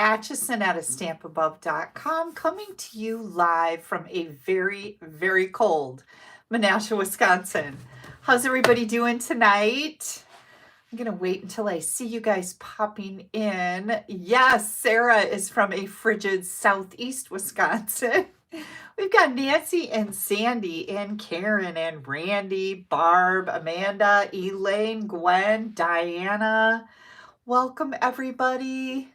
Acheson at AStampAbove.com, coming to you live from a very, very cold Menasha, Wisconsin. How's everybody doing tonight? I'm going to wait until I see you guys popping in. Yes, Sarah is from a frigid southeast Wisconsin. We've got Nancy and Sandy and Karen and Randy, Barb, Amanda, Elaine, Gwen, Diana. Welcome, everybody.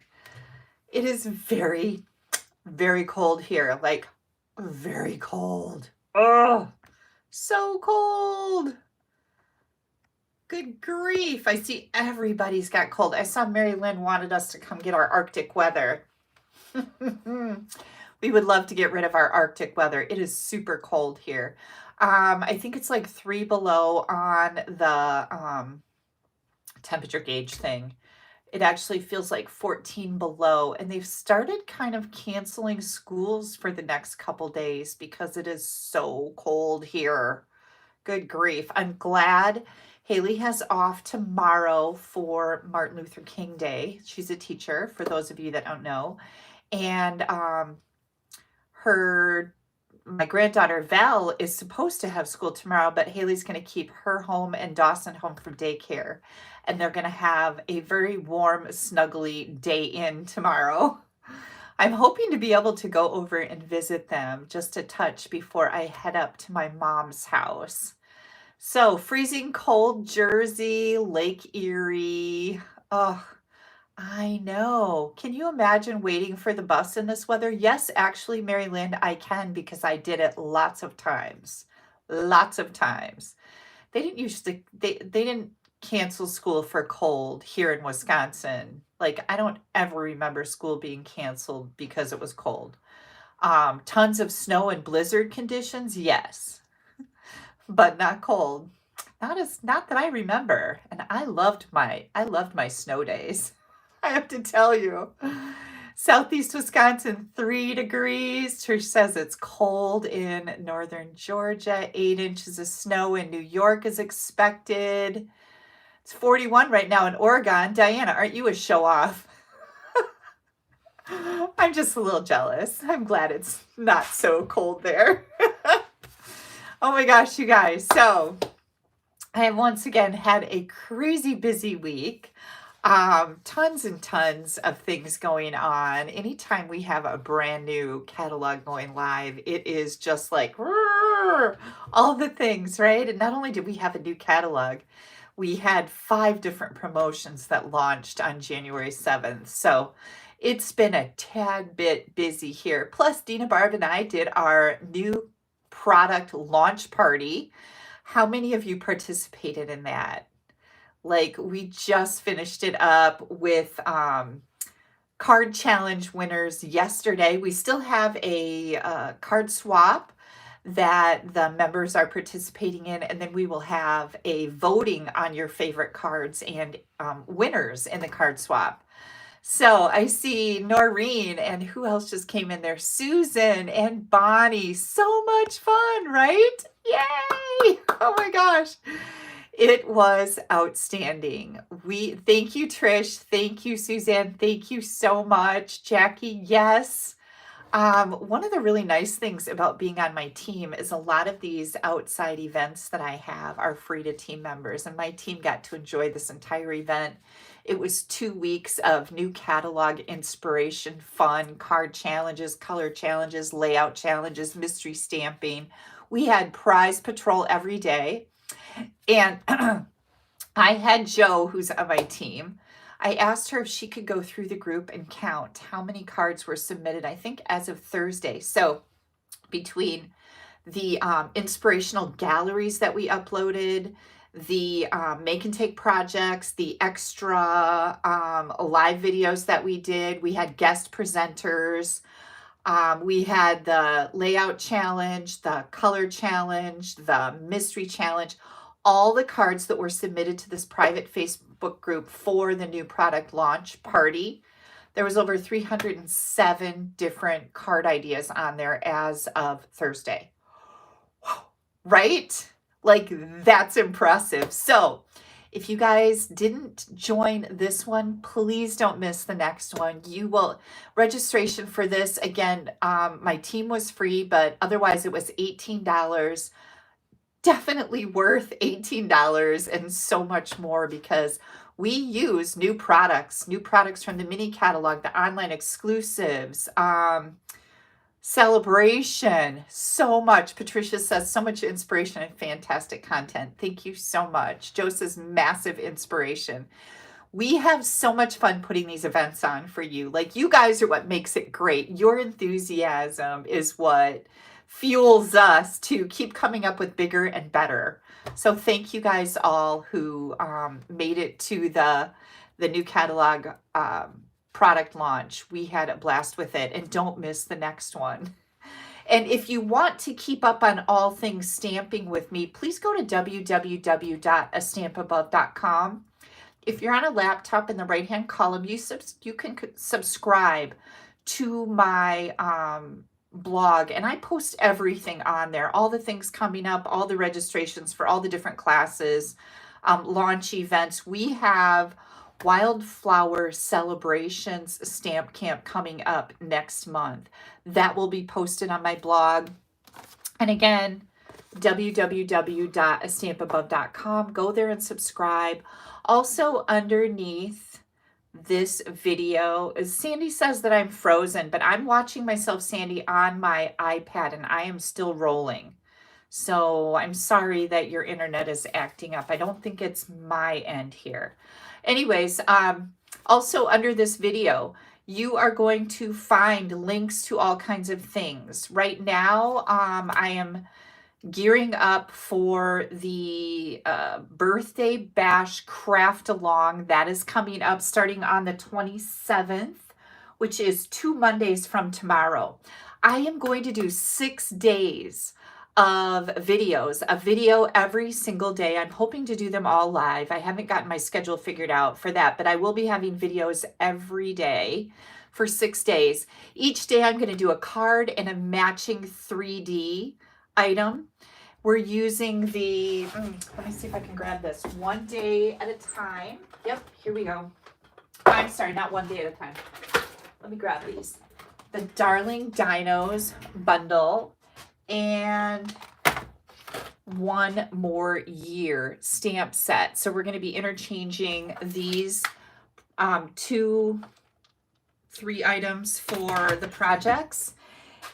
It is very, very cold here. Like, very cold. Oh, so cold. Good grief. I see everybody's got cold. I saw Mary Lynn wanted us to come get our Arctic weather. We would love to get rid of our Arctic weather. It is super cold here. I think it's like 3 below on the temperature gauge thing. It actually feels like 14 below, and they've started kind of canceling schools for the next couple days because it is so cold here. Good grief. I'm glad Haley has off tomorrow for Martin Luther King Day. She's a teacher, for those of you that don't know. And my granddaughter Val is supposed to have school tomorrow, but Haley's going to keep her home and Dawson home from daycare. And they're going to have a very warm, snuggly day in tomorrow. I'm hoping to be able to go over and visit them just a touch before I head up to my mom's house. So freezing cold Jersey, Lake Erie. Oh, I know. Can you imagine waiting for the bus in this weather? Yes, actually, Mary Lynn, I can, because I did it lots of times. Lots of times. They didn't cancel school for cold here in Wisconsin. Like, I don't ever remember school being canceled because it was cold. Tons of snow and blizzard conditions, yes, but not cold. Not that I remember. And I loved my snow days. I have to tell you. Southeast Wisconsin, 3 degrees. Trish says it's cold in northern Georgia. 8 inches of snow in New York is expected. It's 41 right now in Oregon. Diana, aren't you a show off? I'm just a little jealous. I'm glad it's not so cold there. Oh my gosh, you guys. So I have once again had a crazy busy week. Tons and tons of things going on. Anytime we have a brand new catalog going live, it is just like all the things, right? And not only did we have a new catalog, we had 5 different promotions that launched on January 7th. So it's been a tad bit busy here. Plus, Dina, Barb, and I did our new product launch party. How many of you participated in that? Like, we just finished it up with card challenge winners yesterday. We still have a card swap that the members are participating in, and then we will have a voting on your favorite cards and winners in the card swap. So I see Noreen, and who else just came in there? Susan and Bonnie. So much fun, right? Yay! Oh my gosh. It was outstanding. Thank you, Trish. Thank you, Suzanne. Thank you so much. Jackie, yes. One of the really nice things about being on my team is a lot of these outside events that I have are free to team members, and my team got to enjoy this entire event. It was 2 weeks of new catalog inspiration, fun, card challenges, color challenges, layout challenges, mystery stamping. We had prize patrol every day. And I had Jo, who's on my team. I asked her if she could go through the group and count how many cards were submitted, I think as of Thursday. So between the inspirational galleries that we uploaded, the make and take projects, the extra live videos that we did, we had guest presenters, we had the layout challenge, the color challenge, the mystery challenge, all the cards that were submitted to this private Facebook group for the new product launch party. There was over 307 different card ideas on there as of Thursday. Right? Like, that's impressive. So If you guys didn't join this one, please don't miss the next one. You will, registration for this, again, my team was free, but otherwise it was $18. Definitely worth $18 and so much more because we use new products from the mini catalog, the online exclusives, celebration, so much. Patricia says so much inspiration and fantastic content. Thank you so much. Joe says massive inspiration. We have so much fun putting these events on for you. Like, you guys are what makes it great. Your enthusiasm is what fuels us to keep coming up with bigger and better. So thank you guys all who made it to the new catalog product launch. We had a blast with it, and don't miss the next one. And if you want to keep up on all things stamping with me, please go to www.AStampAbove.com. If you're on a laptop, in the right-hand column, you can subscribe to my blog, and I post everything on there, all the things coming up, all the registrations for all the different classes, launch events. We have Wildflower Celebrations Stamp Camp coming up next month. That will be posted on my blog. And again, www.AStampAbove.com. Go there and subscribe. Also, underneath this video, Sandy says that I'm frozen, but I'm watching myself, Sandy, on my iPad, and I am still rolling. So I'm sorry that your internet is acting up. I don't think it's my end here. Anyways, also under this video, you are going to find links to all kinds of things. Right now, I am gearing up for the birthday bash craft along. That is coming up starting on the 27th, which is 2 Mondays from tomorrow. I am going to do 6 days of videos, a video every single day. I'm hoping to do them all live. I haven't gotten my schedule figured out for that, but I will be having videos every day for 6 days. Each day I'm going to do a card and a matching 3D item. We're using the, let me see if I can grab this, 1 day at a time. Yep, here we go. I'm sorry, not 1 day at a time. Let me grab these. The Darling Dinos bundle and One More Year stamp set. So we're going to be interchanging these 2-3 items for the projects.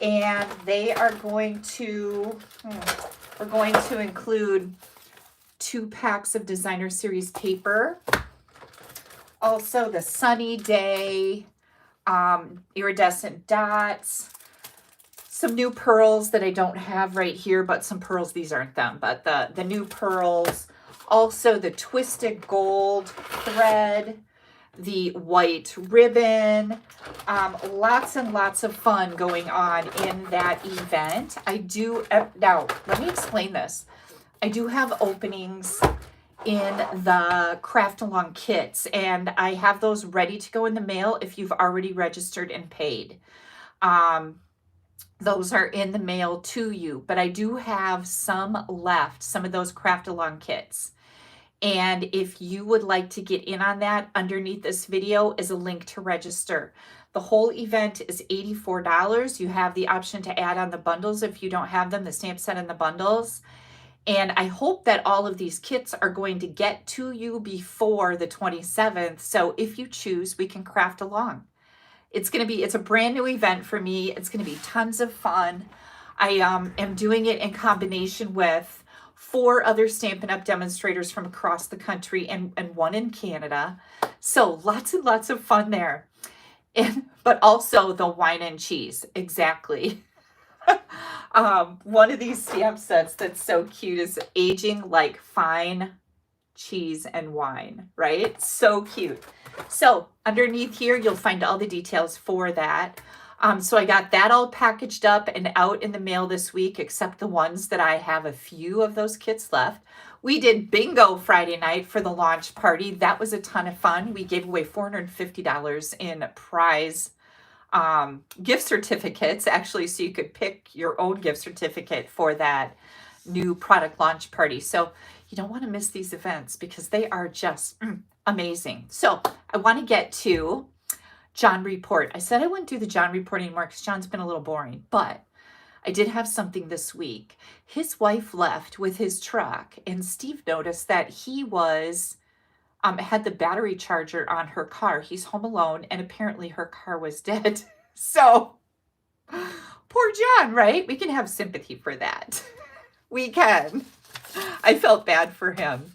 And they are going to, we're going to include 2 packs of Designer Series paper. Also the Sunny Day iridescent dots. Some new pearls that I don't have right here, but some pearls, these aren't them, but the new pearls. Also the Twisted Gold thread, the white ribbon, lots and lots of fun going on in that event. I do, now let me explain this. I do have openings in the craft along kits, and I have those ready to go in the mail if you've already registered and paid. Those are in the mail to you, but I do have some left, some of those craft along kits. And if you would like to get in on that, underneath this video is a link to register. The whole event is $84. You have the option to add on the bundles if you don't have them, the stamp set and the bundles. And I hope that all of these kits are going to get to you before the 27th. So if you choose, we can craft along. It's a brand new event for me. It's going to be tons of fun. I am doing it in combination with 4 other Stampin' Up! Demonstrators from across the country and 1 in Canada. So lots and lots of fun there. But also the wine and cheese, exactly. One of these stamp sets that's so cute is Aging Like Fine Cheese and Wine, right? So cute. So underneath here, you'll find all the details for that. So I got that all packaged up and out in the mail this week, except the ones that I have a few of those kits left. We did bingo Friday night for the launch party. That was a ton of fun. We gave away $450 in prize gift certificates, actually, so you could pick your own gift certificate for that new product launch party. So You don't want to miss these events because they are just amazing. So I want to get to John Report. I said I wouldn't do the John Report anymore because John's been a little boring, but I did have something this week. His wife left with his truck, and Steve noticed that he was had the battery charger on her car. He's home alone, and apparently her car was dead. So poor John, right? We can have sympathy for that. We can. I felt bad for him.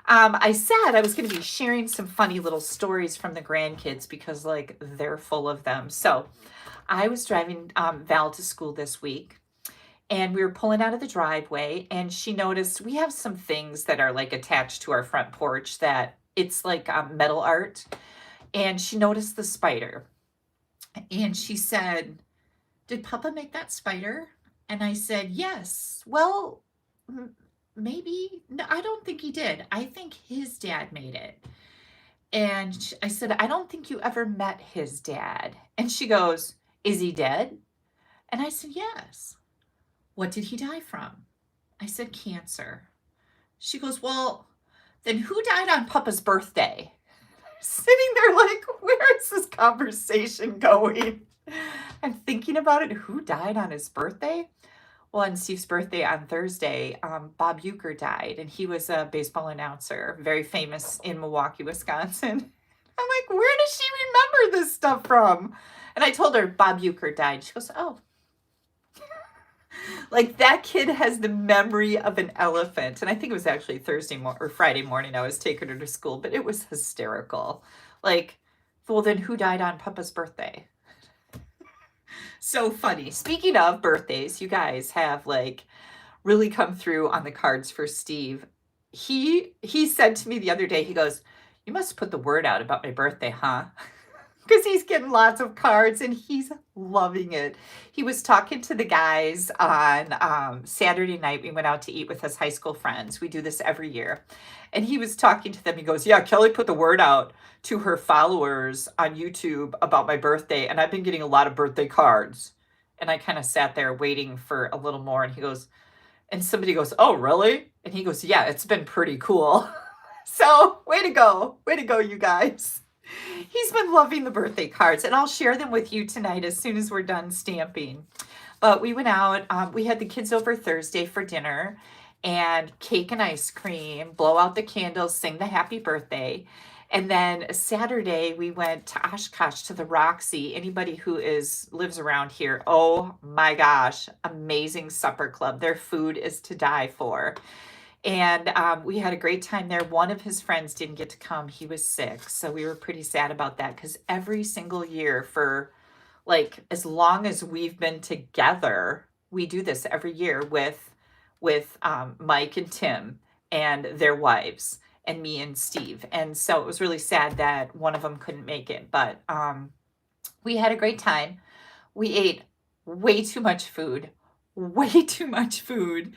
I said I was going to be sharing some funny little stories from the grandkids because, like, they're full of them. So I was driving Val to school this week, and we were pulling out of the driveway, and she noticed we have some things that are, like, attached to our front porch that it's like metal art. And she noticed the spider. And she said, "Did Papa make that spider?" And I said, "Yes." "Well, maybe." "No, I don't think he did. I think his dad made it." And I said, "I don't think you ever met his dad." And she goes, "Is he dead?" And I said, "Yes." "What did he die from?" I said, "Cancer." She goes, "Well, then who died on Papa's birthday?" Sitting there like, where is this conversation going? I'm thinking about it. Who died on his birthday? Well, on Steve's birthday on Thursday, Bob Uecker died, and he was a baseball announcer, very famous in Milwaukee, Wisconsin. I'm like, where does she remember this stuff from? And I told her Bob Uecker died. She goes, "Oh." Like, that kid has the memory of an elephant. And I think it was actually Friday morning I was taking her to school, but it was hysterical. Like, well, then who died on Papa's birthday? So funny. Speaking of birthdays, you guys have, like, really come through on the cards for Steve. He said to me the other day, he goes, "You must put the word out about my birthday, huh?" Because he's getting lots of cards and he's loving it. He was talking to the guys on Saturday night. We went out to eat with his high school friends. We do this every year. And he was talking to them. He goes, "Yeah, Kelly put the word out to her followers on YouTube about my birthday, and I've been getting a lot of birthday cards." And I kind of sat there waiting for a little more. And he goes, and somebody goes, "Oh, really?" And he goes, "Yeah, it's been pretty cool." So way to go, you guys. He's been loving the birthday cards, and I'll share them with you tonight as soon as we're done stamping. But we went out. We had the kids over Thursday for dinner and cake and ice cream, blow out the candles, sing the happy birthday. And then Saturday, we went to Oshkosh to the Roxy. Anybody who lives around here, oh my gosh, amazing supper club. Their food is to die for. And we had a great time there. One of his friends didn't get to come. He was sick. So we were pretty sad about that because every single year for, like, as long as we've been together, we do this every year with Mike and Tim and their wives and me and Steve. And so it was really sad that one of them couldn't make it. But we had a great time. We ate way too much food. Way too much food.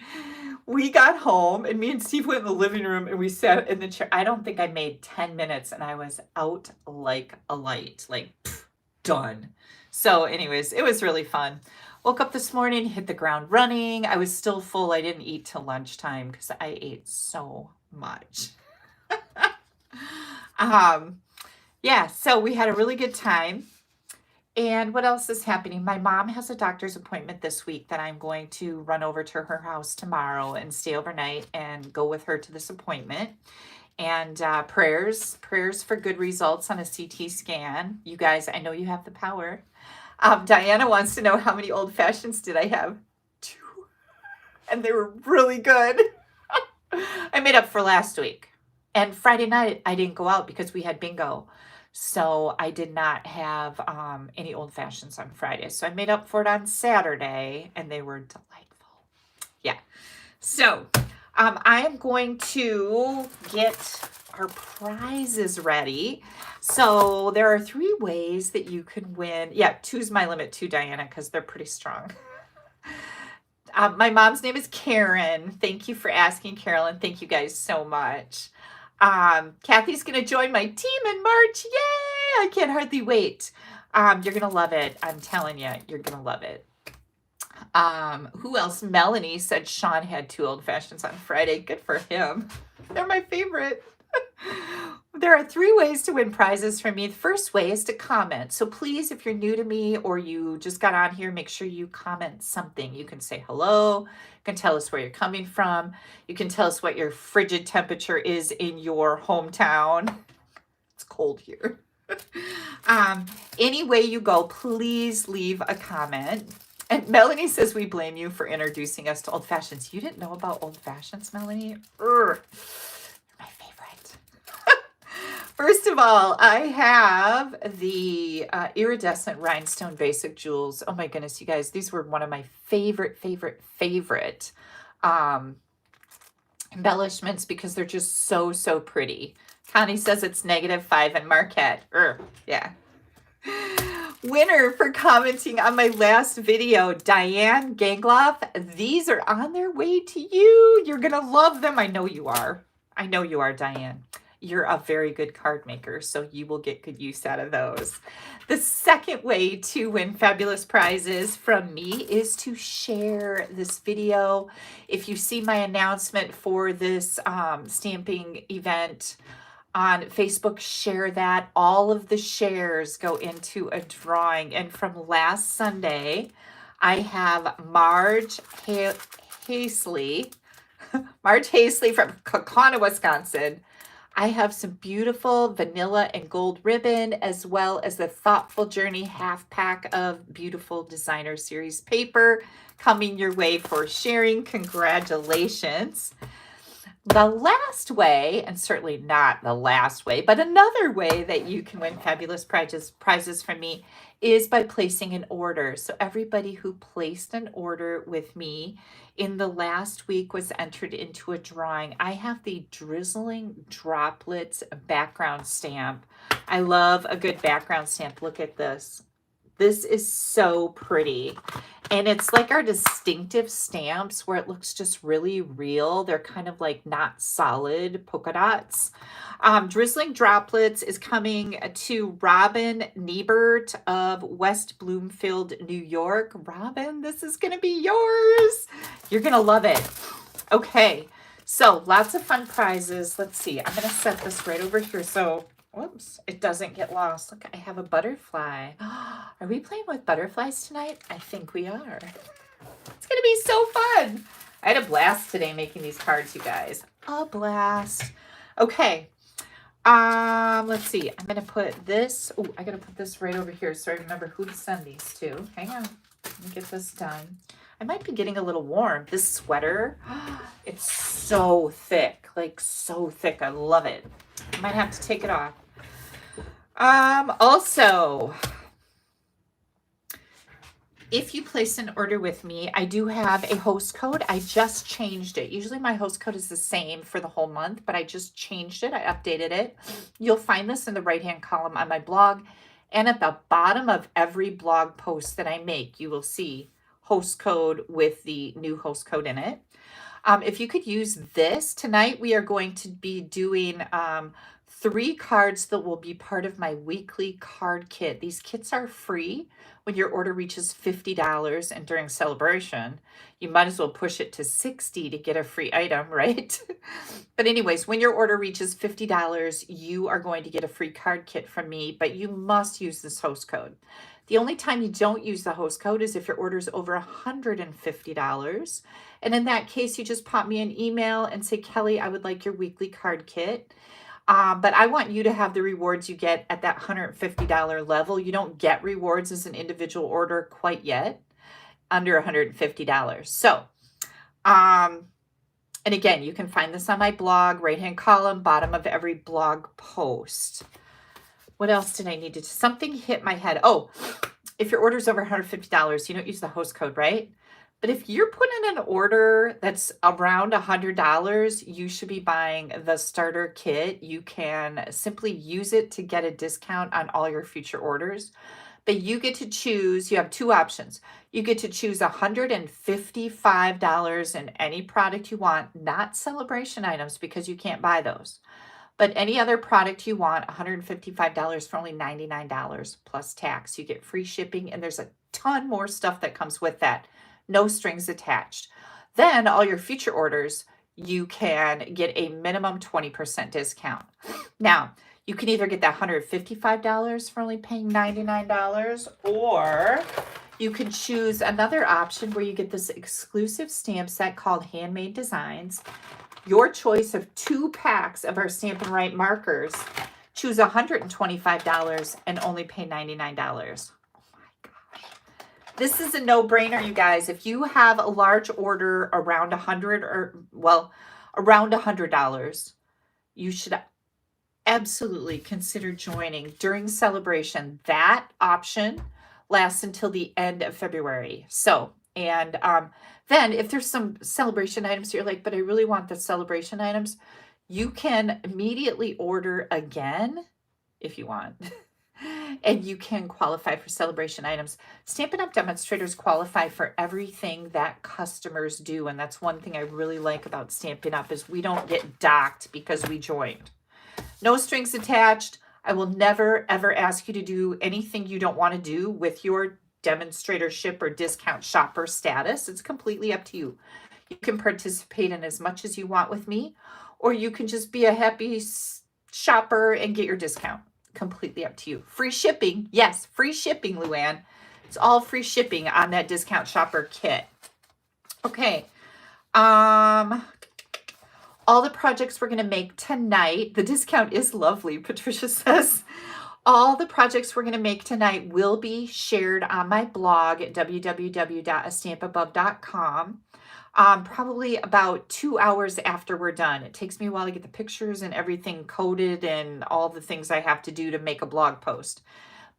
We got home and me and Steve went in the living room and we sat in the chair. I don't think I made 10 minutes and I was out like a light, like done. So anyways, it was really fun. Woke up this morning, hit the ground running. I was still full. I didn't eat till lunchtime because I ate so much. Yeah, so we had a really good time. And what else is happening? My mom has a doctor's appointment this week that I'm going to run over to her house tomorrow and stay overnight and go with her to this appointment. And prayers for good results on a CT scan. You guys, I know you have the power. Diana wants to know how many old fashions did I have? 2. And they were really good. I made up for last week. And Friday night, I didn't go out because we had bingo. So I did not have any old fashions on Friday. So I made up for it on Saturday, and they were delightful. Yeah. So I am going to get our prizes ready. So there are 3 ways that you can win. Yeah, 2's my limit too, Diana, because they're pretty strong. My mom's name is Karen. Thank you for asking, Carolyn. Thank you guys so much. Kathy's going to join my team in March. Yay! I can't hardly wait. You're going to love it. I'm telling you, you're going to love it. Who else? Melanie said Sean had 2 old fashions on Friday. Good for him. They're my favorite. There are 3 ways to win prizes from me. The first way is to comment. So please, if you're new to me or you just got on here, make sure you comment something. You can say hello. You can tell us where you're coming from. You can tell us what your frigid temperature is in your hometown. It's cold here. Any way you go, please leave a comment. And Melanie says, we blame you for introducing us to old fashions. You didn't know about old fashions, Melanie? Urgh. My favorite. First of all, I have the iridescent rhinestone basic jewels. Oh my goodness, you guys, these were one of my favorite embellishments because they're just so pretty. Connie says it's -5 in Marquette. Yeah. Winner for commenting on my last video, Diane Gangloff. These are on their way to you. You're going to love them. I know you are. I know you are, Diane. You're a very good card maker, so you will get good use out of those. The second way to win fabulous prizes from me is to share this video. If you see my announcement for this stamping event on Facebook, share that. All of the shares go into a drawing. And from last Sunday, I have Marge Hasley from Kaukauna, Wisconsin. I have some beautiful vanilla and gold ribbon, as well as the Thoughtful Journey half pack of beautiful designer series paper coming your way for sharing. Congratulations. The last way, and certainly not the last way, but another way that you can win fabulous prizes from me is by placing an order. So everybody who placed an order with me in the last week was entered into a drawing. I have the Drizzling Droplets background stamp. I love a good background stamp. Look at this. This is so pretty. And it's like our distinctive stamps where it looks just really real. They're kind of like not solid polka dots. Drizzling Droplets is coming to Robin Niebert of West Bloomfield, New York. Robin, this is going to be yours. You're going to love it. Okay, so lots of fun prizes. Let's see. I'm going to set this right over here so, whoops, it doesn't get lost. Look, I have a butterfly. Are we playing with butterflies tonight? I think we are. It's going to be so fun. I had a blast today making these cards, you guys. A blast. Okay. Let's see. I'm going to put this. Oh, I got to put this right over here so I remember who to send these to. Hang on. Let me get this done. I might be getting a little warm. This sweater, it's so thick. Like so thick. I love it. I might have to take it off. Also, if you place an order with me, I do have a host code. I just changed it. Usually my host code is the same for the whole month, but I just changed it. I updated it. You'll find this in the right-hand column on my blog. And at the bottom of every blog post that I make, you will see host code with the new host code in it. If you could use this, tonight we are going to be doing 3 cards that will be part of my weekly card kit. These kits are free when your order reaches $50, and during celebration, you might as well push it to $60 to get a free item, right? But anyways, when your order reaches $50, you are going to get a free card kit from me, but you must use this host code. The only time you don't use the host code is if your order is over $150. And in that case, you just pop me an email and say, Kelly, I would like your weekly card kit. But I want you to have the rewards you get at that $150 level. You don't get rewards as an individual order quite yet under $150. So, and again, you can find this on my blog, right-hand column, bottom of every blog post. What else did I need to do? Something hit my head. Oh, if your order is over $150, you don't use the host code, right? But if you're putting an order that's around $100, you should be buying the starter kit. You can simply use it to get a discount on all your future orders. But you get to choose, you have 2 options. You get to choose $155 in any product you want, not celebration items because you can't buy those. But any other product you want, $155 for only $99 plus tax. You get free shipping, and there's a ton more stuff that comes with that. no strings attached. Then all your future orders, you can get a minimum 20% discount. Now, you can either get that $155 for only paying $99, or you can choose another option where you get this exclusive stamp set called Handmade Designs. Your choice of 2 packs of our Stampin' Right markers. Choose $125 and only pay $99. Oh my gosh. This is a no-brainer, you guys. If you have a large order around around $100, you should absolutely consider joining during celebration. That option lasts until the end of February. So, and then if there's some celebration items, you're like, but I really want the celebration items, you can immediately order again if you want. And you can qualify for celebration items. Stampin' Up! Demonstrators qualify for everything that customers do. And that's one thing I really like about Stampin' Up! Is we don't get docked because we joined. No strings attached. I will never, ever ask you to do anything you don't want to do with your demonstratorship or discount shopper status. It's completely up to you. You can participate in as much as you want with me, or you can just be a happy shopper and get your discount. Completely up to you. Free shipping. Yes, free shipping, Luann. It's all free shipping on that discount shopper kit. Okay. All the projects we're going to make tonight, the discount is lovely, Patricia says. All the projects we're going to make tonight will be shared on my blog at www.AStampAbove.com. Probably about 2 hours after we're done. It takes me a while to get the pictures and everything coded and all the things I have to do to make a blog post.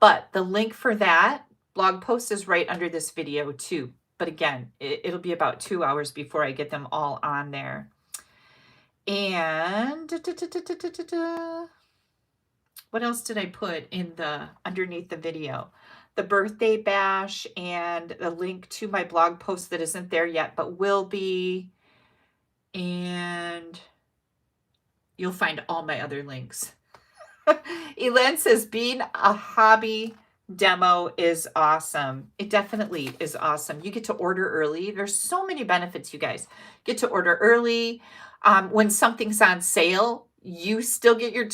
But the link for that blog post is right under this video too. But again, it'll be about 2 hours before I get them all on there. And what else did I put in the underneath the video? The birthday bash and the link to my blog post that isn't there yet, but will be. And you'll find all my other links. Elan says, being a hobby demo is awesome. It definitely is awesome. You get to order early. There's so many benefits, you guys. Get to order early. When something's on sale, you still get your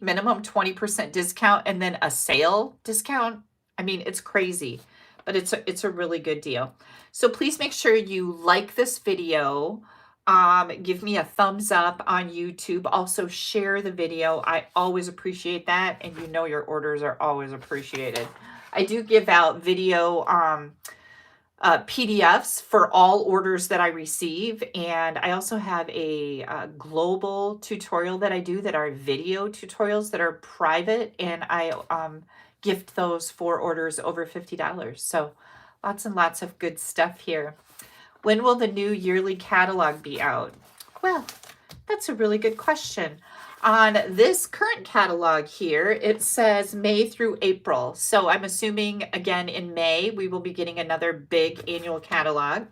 minimum 20% discount and then a sale discount. I mean, it's crazy, but it's a really good deal. So please make sure you like this video. Give me a thumbs up on YouTube. Also share the video. I always appreciate that. And you know your orders are always appreciated. I do give out video PDFs for all orders that I receive. And I also have a global tutorial that I do that are video tutorials that are private. And I gift those for orders over $50. So lots and lots of good stuff here. When will the new yearly catalog be out? Well, that's a really good question. On this current catalog here, it says May through April. So I'm assuming, again, in May, we will be getting another big annual catalog.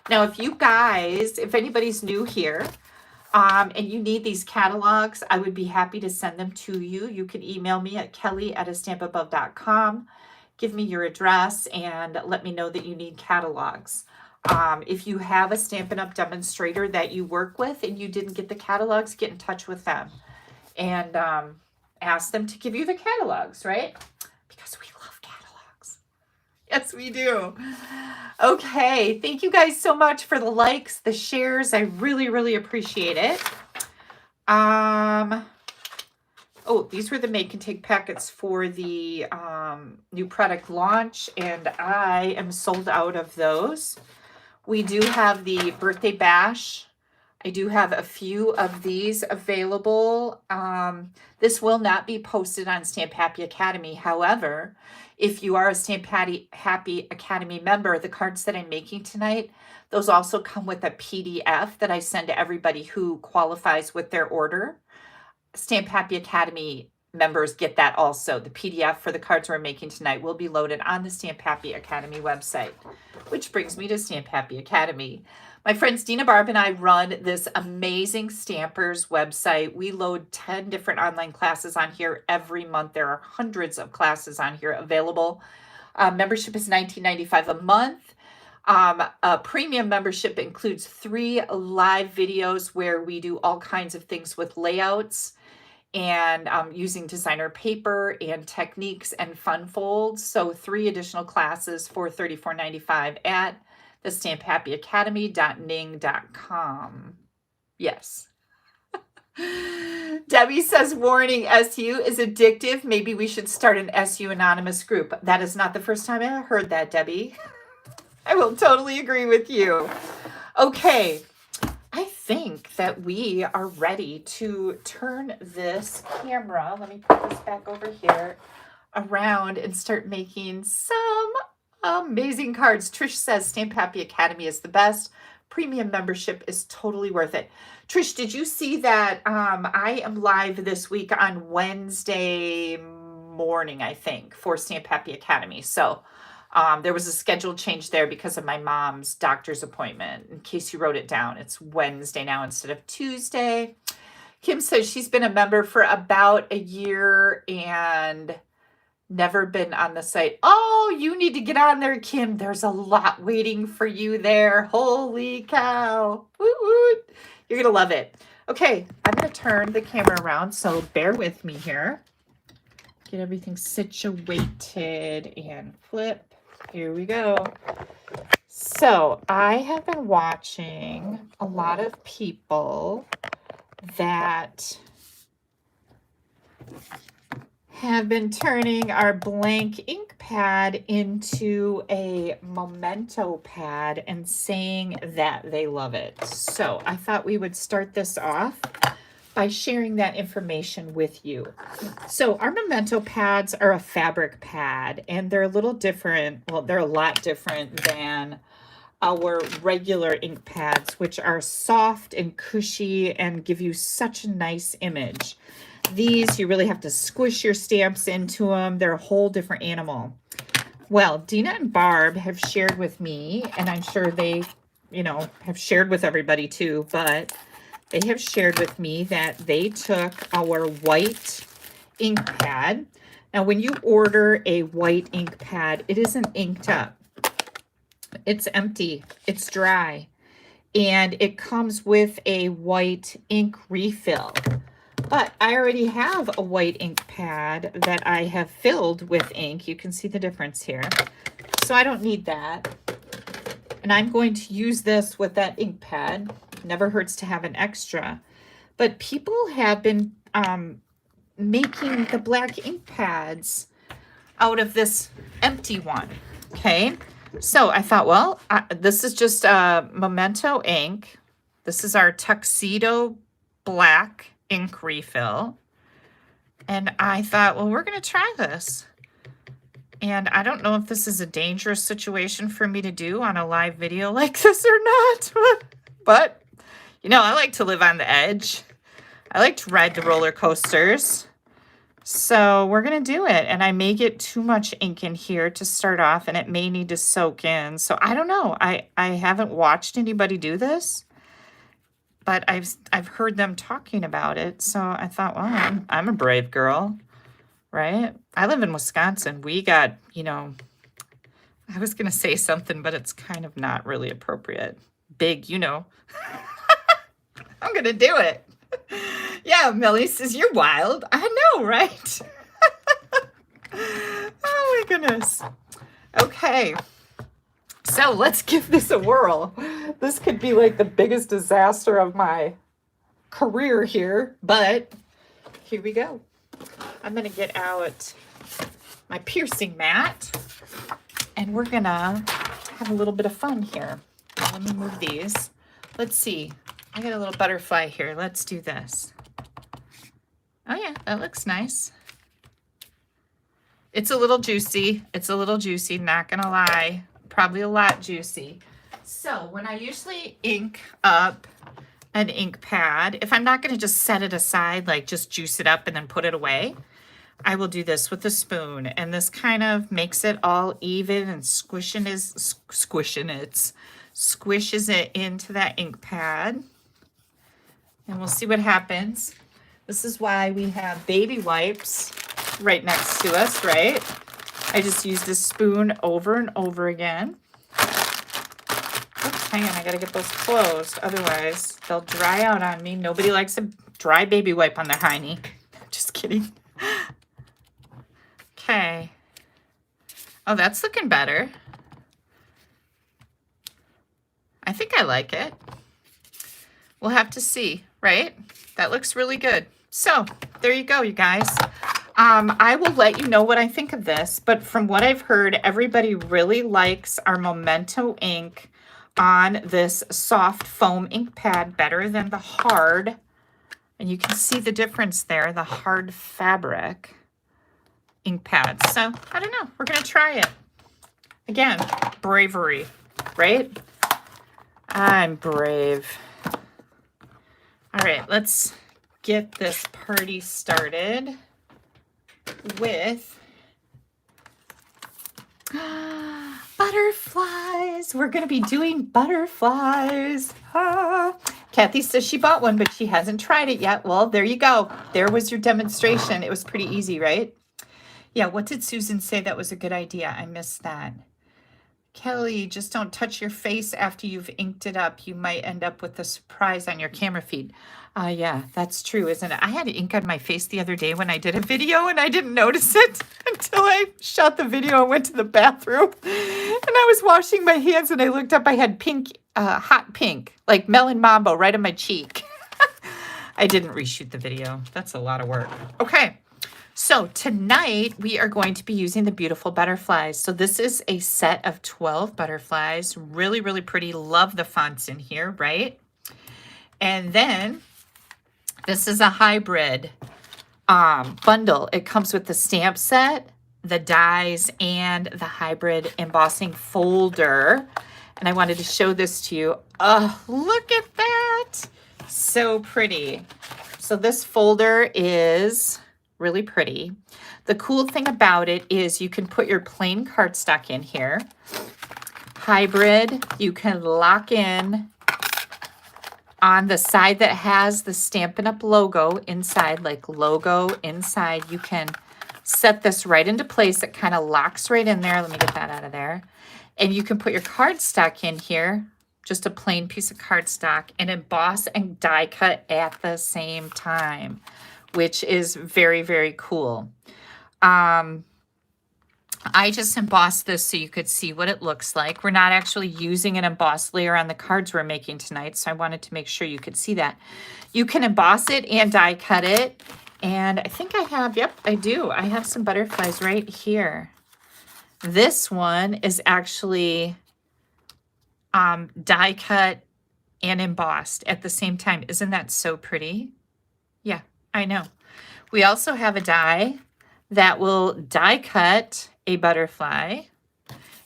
Now, if anybody's new here and you need these catalogs, I would be happy to send them to you. You can email me at kelly@AStampAbove.com. Give me your address and let me know that you need catalogs. If you have a Stampin' Up! Demonstrator that you work with and you didn't get the catalogs, get in touch with them and ask them to give you the catalogs, right? Because we love catalogs. Yes, we do. Okay, thank you guys so much for the likes, the shares. I really, really appreciate it. Oh, these were the Make and Take packets for the new product launch, and I am sold out of those. We do have the birthday bash. I do have a few of these available. This will not be posted on Stamp Happy Academy. However, if you are a Stamp Happy Academy member, the cards that I'm making tonight, those also come with a PDF that I send to everybody who qualifies with their order. Stamp Happy Academy members get that also. The PDF for the cards we're making tonight will be loaded on the Stamp Happy Academy website, which brings me to Stamp Happy Academy. My friends Dina Barb and I run this amazing Stampers website. We load 10 different online classes on here every month. There are hundreds of classes on here available. Membership is $19.95 a month. A premium membership includes 3 live videos where we do all kinds of things with layouts and using designer paper and techniques and fun folds. So 3 additional classes for $34.95 at the stamphappyacademy.ning.com. Yes. Debbie says, warning, SU is addictive. Maybe we should start an SU anonymous group. That is not the first time I heard that, Debbie. I will totally agree with you. Okay, I think that we are ready to turn this camera, let me put this back over here, around and start making some amazing cards. Trish says Stamp Happy Academy is the best. Premium membership is totally worth it. Trish, did you see that I am live this week on Wednesday morning, I think, for Stamp Happy Academy. So there was a schedule change there because of my mom's doctor's appointment. In case you wrote it down, it's Wednesday now instead of Tuesday. Kim says she's been a member for about a year and never been on the site. Oh, you need to get on there, Kim. There's a lot waiting for you there. Holy cow. Woo woo. You're going to love it. Okay, I'm going to turn the camera around, so bear with me here. Get everything situated and flip. Here we go. So I have been watching a lot of people that have been turning our blank ink pad into a memento pad and saying that they love it. So I thought we would start this off by sharing that information with you. So our memento pads are a fabric pad, and they're a little different. Well, they're a lot different than our regular ink pads, which are soft and cushy and give you such a nice image. These, you really have to squish your stamps into them. They're a whole different animal. Well, Dina and Barb have shared with me, and I'm sure they, have shared with everybody too, but they have shared with me that they took our white ink pad. Now, when you order a white ink pad, it isn't inked up. It's empty. It's dry. And it comes with a white ink refill. But I already have a white ink pad that I have filled with ink. You can see the difference here. So I don't need that. And I'm going to use this with that ink pad. Never hurts to have an extra. But people have been making the black ink pads out of this empty one. Okay. So I thought, well, this is just Memento ink. This is our Tuxedo black ink refill. And I thought, well, we're going to try this. And I don't know if this is a dangerous situation for me to do on a live video like this or not. But, I like to live on the edge. I like to ride the roller coasters. So we're going to do it. And I may get too much ink in here to start off, and it may need to soak in. So I don't know. I haven't watched anybody do this, but I've heard them talking about it. So I thought, well, I'm a brave girl, right? I live in Wisconsin. We got, I was going to say something, but it's kind of not really appropriate. Big, I'm going to do it. Yeah, Millie says, you're wild. I know, right? Oh, my goodness. Okay. So let's give this a whirl. This could be like the biggest disaster of my career here, but here we go. I'm going to get out my piercing mat, and we're going to have a little bit of fun here. Let me move these. Let's see. I got a little butterfly here. Let's do this. Oh, yeah, that looks nice. It's a little juicy. It's a little juicy, not going to lie. Probably a lot juicy. So when I usually ink up an ink pad, if I'm not going to just set it aside, like just juice it up and then put it away, I will do this with a spoon. And this kind of makes it all even and squishes it into that ink pad. And we'll see what happens. This is why we have baby wipes right next to us, right? I just use this spoon over and over again. Hang on, I gotta get those closed. Otherwise, they'll dry out on me. Nobody likes a dry baby wipe on their hiney. Just kidding. Okay. Oh, that's looking better. I think I like it. We'll have to see, right? That looks really good. So there you go, you guys. I will let you know what I think of this, but from what I've heard, everybody really likes our Memento ink on this soft foam ink pad better than the hard. And you can see the difference there, the hard fabric ink pad. So I don't know, we're gonna try it. Again, bravery, right? I'm brave. All right, let's get this party started with butterflies. We're going to be doing butterflies. Kathy says she bought one, but she hasn't tried it yet. Well, there you go. There was your demonstration. It was pretty easy, right? Yeah, what did Susan say that was a good idea? I missed that. Kelly, just don't touch your face after you've inked it up. You might end up with a surprise on your camera feed. Yeah, that's true, isn't it? I had ink on my face the other day when I did a video, and I didn't notice it until I shot the video and went to the bathroom. And I was washing my hands, and I looked up. I had pink, hot pink, like melon mambo right on my cheek. I didn't reshoot the video. That's a lot of work. Okay. So tonight we are going to be using the beautiful butterflies. So this is a set of 12 butterflies. Really, really pretty. Love the fonts in here, right? And then this is a hybrid bundle. It comes with the stamp set, the dies, and the hybrid embossing folder. And I wanted to show this to you. Oh, look at that. So pretty. So this folder is really pretty. The cool thing about it is you can put your plain cardstock in here. Hybrid, you can lock in on the side that has the Stampin' Up! Logo inside, like logo inside. You can set this right into place. It kind of locks right in there. Let me get that out of there. And you can put your cardstock in here, just a plain piece of cardstock, and emboss and die cut at the same time, which is very, very cool. I just embossed this so you could see what it looks like. We're not actually using an embossed layer on the cards we're making tonight, so I wanted to make sure you could see that. You can emboss it and die cut it. And I think I have, yep, I do. I have some butterflies right here. This one is actually die cut and embossed at the same time. Isn't that so pretty? Yeah, I know. We also have a die that will die cut a butterfly.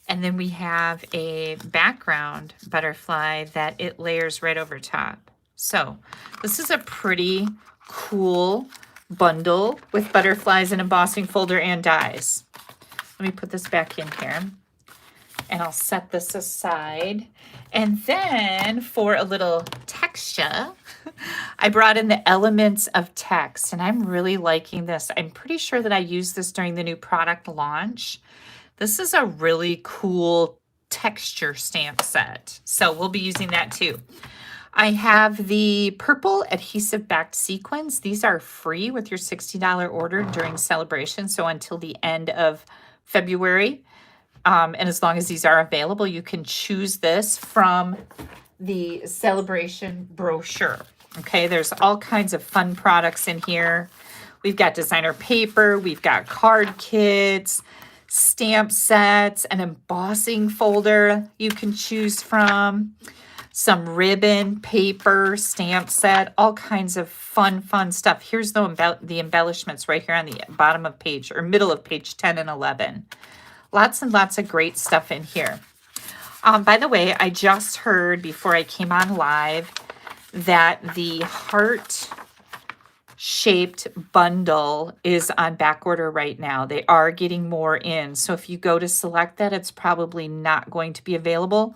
And then we have a background butterfly that it layers right over top. So this is a pretty cool bundle with butterflies and embossing folder and dies. Let me put this back in here and I'll set this aside. And then for a little texture, I brought in the elements of text, and I'm really liking this. I'm pretty sure that I used this during the new product launch. This is a really cool texture stamp set, so we'll be using that too. I have the purple adhesive backed sequins. These are free with your $60 order during celebration, so until the end of February. And as long as these are available, you can choose this from the celebration brochure. Okay, there's all kinds of fun products in here. We've got designer paper, we've got card kits, stamp sets, an embossing folder you can choose from, some ribbon, paper, stamp set, all kinds of fun stuff. Here's the embellishments right here on the bottom of page, or middle of page 10 and 11. Lots and lots of great stuff in here. By the way, I just heard before I came on live that the heart-shaped bundle is on back order right now. They are getting more in. So if you go to select that, it's probably not going to be available.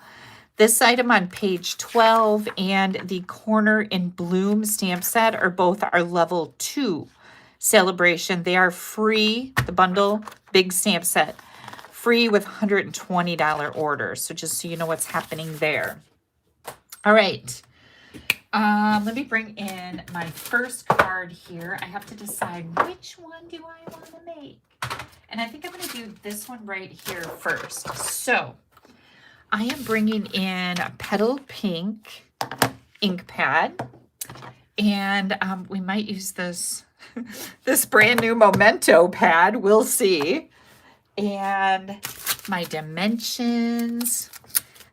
This item on page 12 and the Corner in Bloom stamp set are both our level 2 celebration. They are free, the bundle, big stamp set. Free with $120 orders. So just so you know what's happening there. All right. Let me bring in my first card here. I have to decide which one do I want to make. And I think I'm going to do this one right here first. So I am bringing in a Petal Pink ink pad. And we might use this, this brand new Memento pad. We'll see. And my dimensions.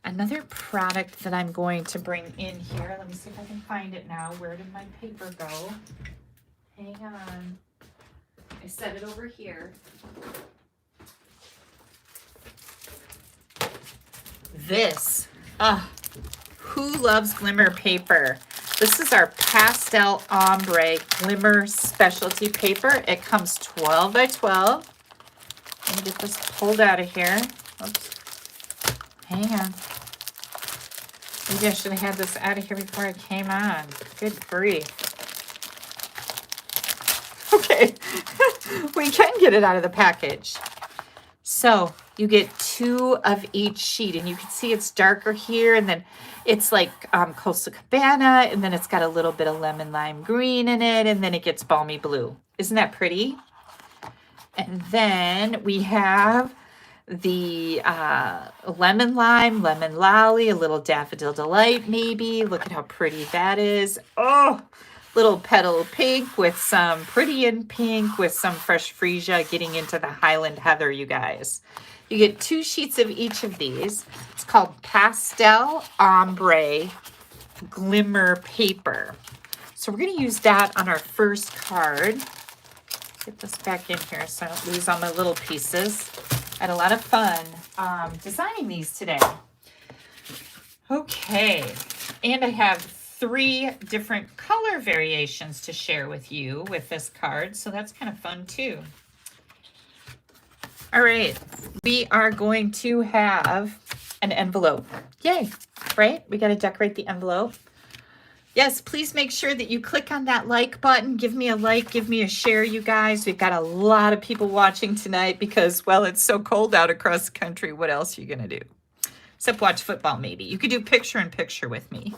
Another product that I'm going to bring in here. Let me see if I can find it now. Where did my paper go? Hang on. I set it over here. This. Who loves glimmer paper? This is our pastel ombre glimmer specialty paper. It comes 12 by 12. Let me get this pulled out of here. Oops. Hang on. Maybe I should have had this out of here before I came on. Good grief. Okay. We can get it out of the package. So you get 2 of each sheet, and you can see it's darker here, and then it's like Coastal Cabana, and then it's got a little bit of lemon lime green in it, and then it gets balmy blue. Isn't that pretty? And then we have the lemon lime, lemon lolly, a little daffodil delight maybe. Look at how pretty that is. Oh, little petal pink with some pretty in pink with some fresh freesia getting into the Highland Heather, you guys. You get 2 sheets of each of these. It's called Pastel Ombre Glimmer Paper. So we're going to use that on our first card. Get this back in here so I don't lose all my little pieces. I had a lot of fun designing these today. Okay, and I have 3 different color variations to share with you with this card, so that's kind of fun too. All right, we are going to have an envelope. Yay, right? We got to decorate the envelope. Yes, please make sure that you click on that like button. Give me a like, give me a share, you guys. We've got a lot of people watching tonight because, well, it's so cold out across the country. What else are you going to do? Except watch football, maybe. You could do picture-in-picture with me.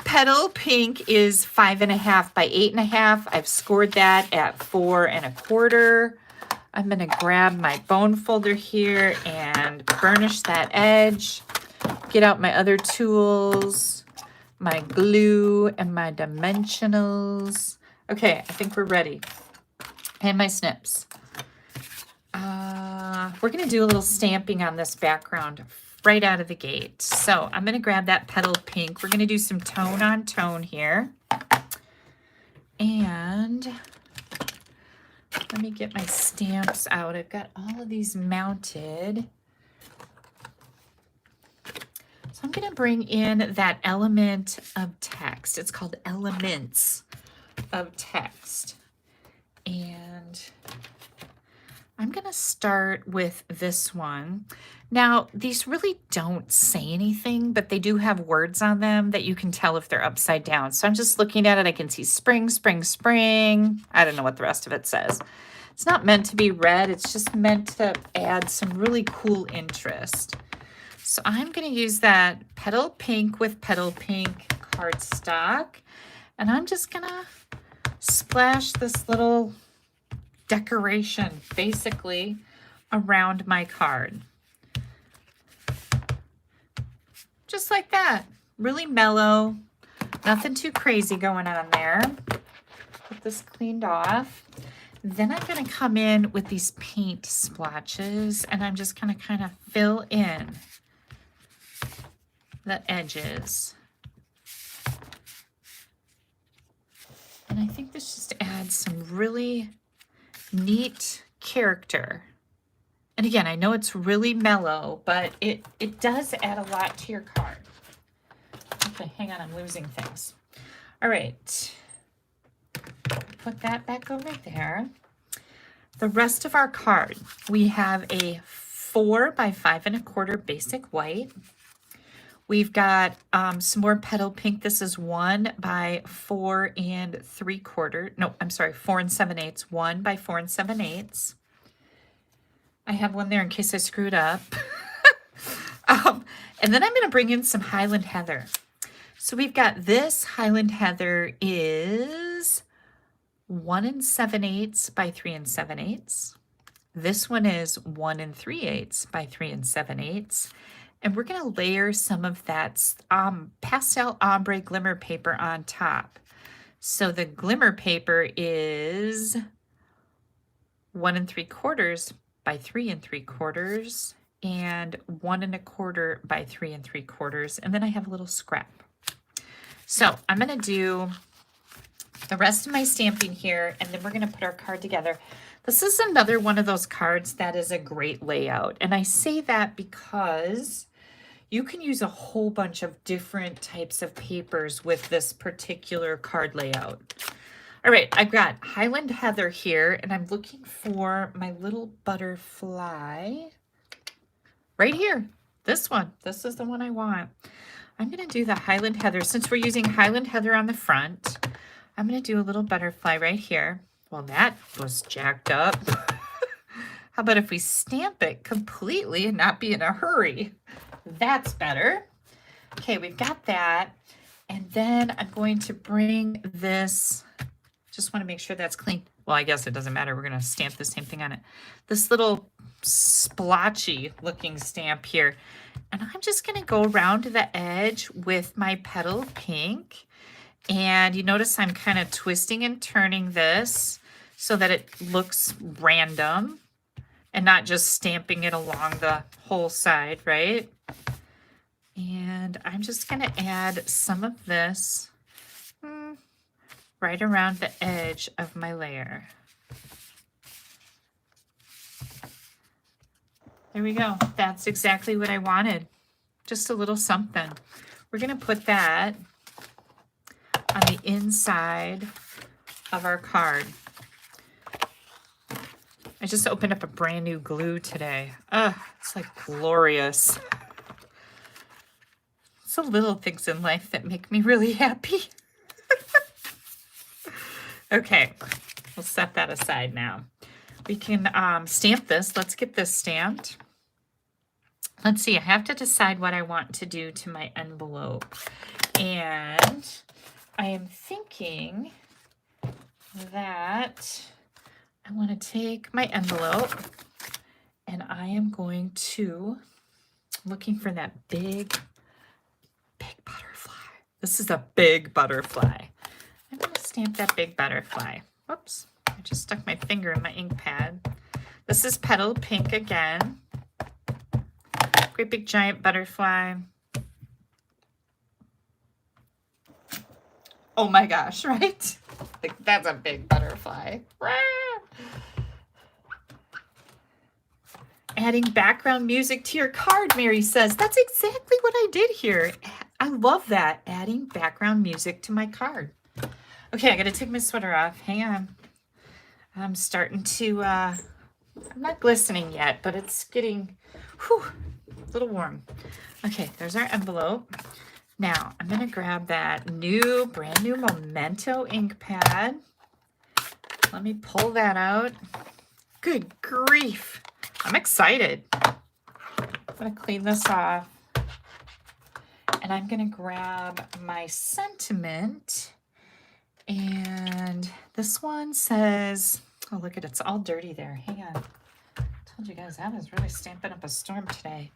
Petal Pink is 5.5 by 8.5. I've scored that at 4 1/4. I'm going to grab my bone folder here and burnish that edge. Get out my other tools. My glue and my dimensionals. Okay, I think we're ready. And my snips. We're going to do a little stamping on this background right out of the gate. So I'm going to grab that Petal Pink. We're going to do some tone on tone here. And let me get my stamps out. I've got all of these mounted. So I'm going to bring in that element of text. It's called Elements of Text. And I'm going to start with this one. Now, these really don't say anything, but they do have words on them that you can tell if they're upside down. So I'm just looking at it. I can see spring, spring, spring. I don't know what the rest of it says. It's not meant to be read. It's just meant to add some really cool interest. So I'm going to use that Petal Pink with Petal Pink cardstock. And I'm just going to splash this little decoration basically around my card. Just like that. Really mellow. Nothing too crazy going on there. Get this cleaned off. Then I'm going to come in with these paint splotches and I'm just going to kind of fill in the edges. And I think this just adds some really neat character. And again, I know it's really mellow, but it does add a lot to your card. Okay, hang on, I'm losing things. All right. Put that back over there. The rest of our card, we have a 4 by 5 1/4 basic white. We've got some more Petal Pink. This is 1 by 4 3/4. No, I'm sorry, 4 7/8. 1 by 4 7/8. I have one there in case I screwed up. And then I'm going to bring in some Highland Heather. So we've got this Highland Heather is 1 7/8 by 3 7/8. This one is 1 3/8 by 3 7/8. And we're going to layer some of that pastel ombre glimmer paper on top. So the glimmer paper is 1 3/4 by 3 3/4 and 1 1/4 by 3 3/4. And then I have a little scrap. So I'm going to do the rest of my stamping here, and then we're going to put our card together. This is another one of those cards that is a great layout. And I say that because you can use a whole bunch of different types of papers with this particular card layout. All right, I've got Highland Heather here, and I'm looking for my little butterfly right here. This one. This is the one I want. I'm going to do the Highland Heather. Since we're using Highland Heather on the front, I'm going to do a little butterfly right here. Well, that was jacked up. How about if we stamp it completely and not be in a hurry? That's better. Okay, we've got that. And then I'm going to bring this, just want to make sure that's clean. Well, I guess it doesn't matter. We're going to stamp the same thing on it. This little splotchy looking stamp here. And I'm just going to go around the edge with my petal pink. And you notice I'm kind of twisting and turning this so that it looks random and not just stamping it along the whole side, right? And I'm just going to add some of this right around the edge of my layer. There we go. That's exactly what I wanted. Just a little something. We're going to put that on the inside of our card. I just opened up a brand new glue today. It's like glorious. It's the little things in life that make me really happy. Okay, we'll set that aside now. We can stamp this. Let's get this stamped. Let's see, I have to decide what I want to do to my envelope. And I am thinking that I want to take my envelope and I am going to, looking for that big butterfly. This is a big butterfly. I'm going to stamp that big butterfly. Whoops, I just stuck my finger in my ink pad. This is petal pink again. Great big giant butterfly. Oh my gosh, right? Like, that's a big butterfly. Adding background music to your card, Mary says. That's exactly what I did here. I love that, adding background music to my card. Okay, I gotta take my sweater off. Hang on. I'm starting to, I'm not glistening yet, but it's getting, a little warm. Okay, there's our envelope. Now, I'm going to grab that brand new Memento ink pad. Let me pull that out. Good grief. I'm excited. I'm going to clean this off. And I'm going to grab my sentiment. And this one says, oh, look at it. It's all dirty there. Hang on. I told you guys I was really stamping up a storm today.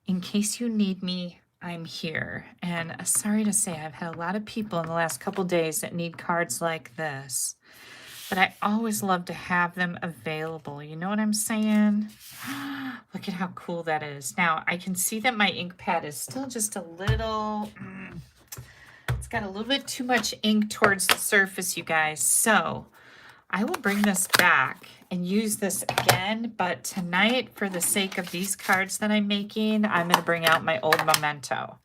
In case you need me, I'm here. And sorry to say, I've had a lot of people in the last couple days that need cards like this. But I always love to have them available. You know what I'm saying? Look at how cool that is. Now, I can see that my ink pad is still just a little... it's got a little bit too much ink towards the surface, you guys. So I will bring this back and use this again, but tonight, for the sake of these cards that I'm making, I'm going to bring out my old Memento.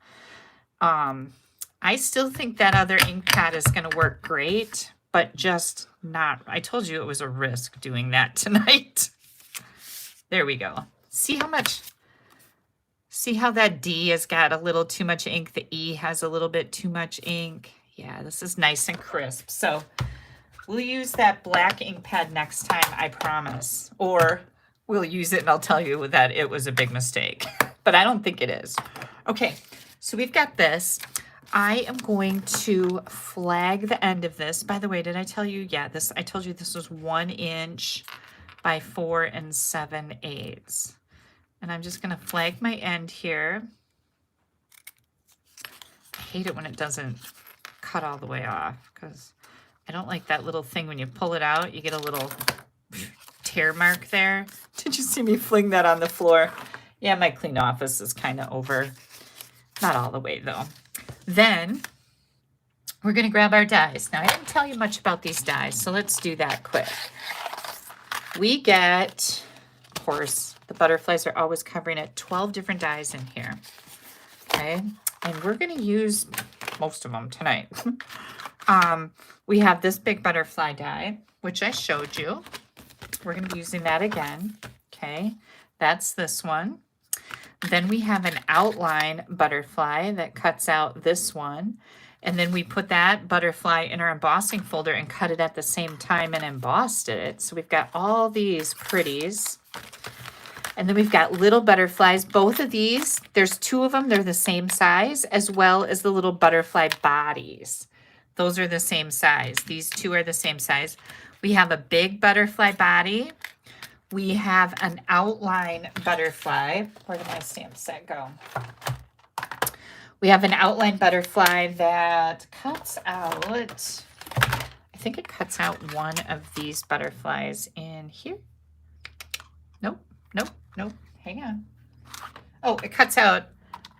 I still think that other ink pad is going to work great, but just not. I told you it was a risk doing that tonight. There we go. See how that D has got a little too much ink? The E has a little bit too much ink. Yeah, this is nice and crisp. So we'll use that black ink pad next time, I promise. Or we'll use it and I'll tell you that it was a big mistake. but I don't think it is. Okay, so we've got this. I am going to flag the end of this. By the way, did I tell you? Yeah, I told you this was 1 inch by 4 7/8. And I'm just going to flag my end here. I hate it when it doesn't cut all the way off because I don't like that little thing when you pull it out. You get a little tear mark there. Did you see me fling that on the floor? Yeah, my clean office is kind of over. Not all the way though. Then we're going to grab our dies. Now, I didn't tell you much about these dies, so let's do that quick. We get, of course, the butterflies are always covering it, 12 different dies in here. Okay, and we're going to use most of them tonight. We have this big butterfly die, which I showed you. We're going to be using that again. Okay, that's this one. Then we have an outline butterfly that cuts out this one. And then we put that butterfly in our embossing folder and cut it at the same time and embossed it. So we've got all these pretties. And then we've got little butterflies. Both of these, there's 2 of them. They're the same size, as well as the little butterfly bodies. Those are the same size. These 2 are the same size. We have a big butterfly body. We have an outline butterfly. Where did my stamp set go? We have an outline butterfly that cuts out, I think it cuts out one of these butterflies in here. Nope, nope, nope, hang on. Oh, it cuts out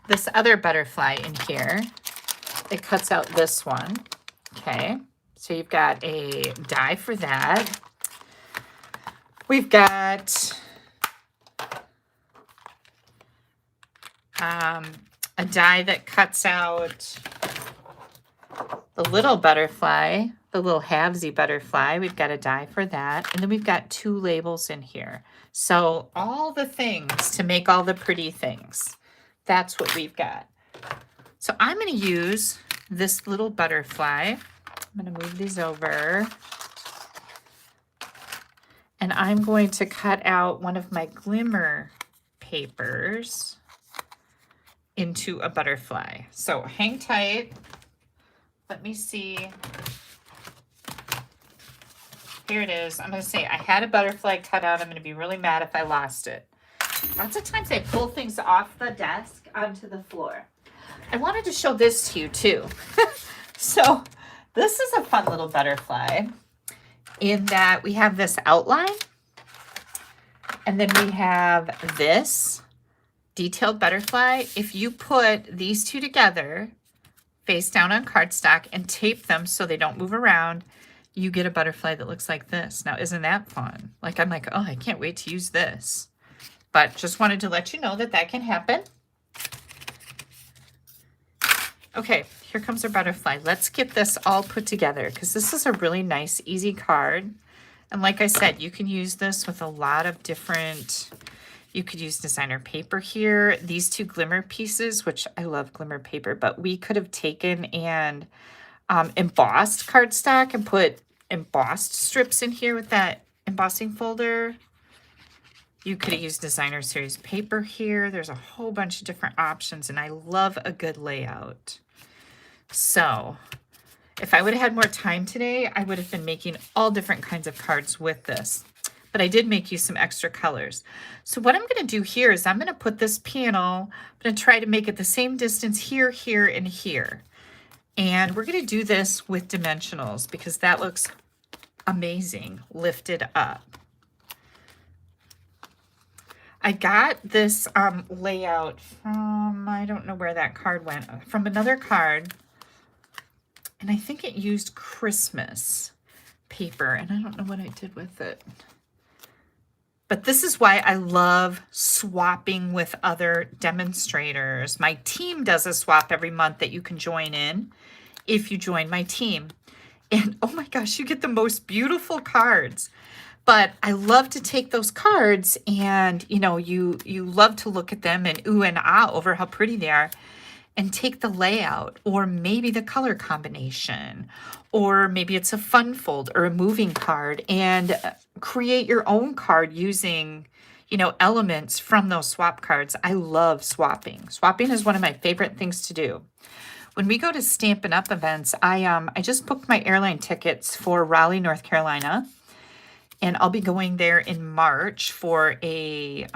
this other butterfly in here. It cuts out this one. Okay, so you've got a die for that. We've got a die that cuts out the little butterfly, the little halvesy butterfly. We've got a die for that. And then we've got 2 labels in here. So all the things to make all the pretty things. That's what we've got. So I'm going to use this little butterfly. I'm going to move these over. And I'm going to cut out one of my glimmer papers into a butterfly. So hang tight. Let me see. Here it is. I'm going to say I had a butterfly cut out. I'm going to be really mad if I lost it. Lots of times I pull things off the desk onto the floor. I wanted to show this to you too. So this is a fun little butterfly in that we have this outline and then we have this detailed butterfly. If you put these 2 together face down on cardstock and tape them so they don't move around, you get a butterfly that looks like this. Now, isn't that fun? Like, I'm like, oh, I can't wait to use this. But just wanted to let you know that that can happen. Okay, here comes our butterfly. Let's get this all put together because this is a really nice, easy card. And like I said, you can use this with a lot of different, you could use designer paper here. These 2 glimmer pieces, which I love glimmer paper, but we could have taken and embossed cardstock and put embossed strips in here with that embossing folder. You could have used designer series paper here. There's a whole bunch of different options, and I love a good layout. So if I would have had more time today, I would have been making all different kinds of cards with this. But I did make you some extra colors. So what I'm going to do here is I'm going to put this panel, I'm going to try to make it the same distance here, here, and here. And we're going to do this with dimensionals because that looks amazing lifted up. I got this layout from, I don't know where that card went, from another card. And I think it used Christmas paper, and I don't know what I did with it. But this is why I love swapping with other demonstrators. My team does a swap every month that you can join in if you join my team. And oh my gosh, you get the most beautiful cards. But I love to take those cards and, you know, you love to look at them and ooh and ah over how pretty they are and take the layout or maybe the color combination or maybe it's a fun fold or a moving card and create your own card using, you know, elements from those swap cards. I love swapping. Swapping is one of my favorite things to do. When we go to Stampin' Up! Events, I just booked my airline tickets for Raleigh, North Carolina, and I'll be going there in March for a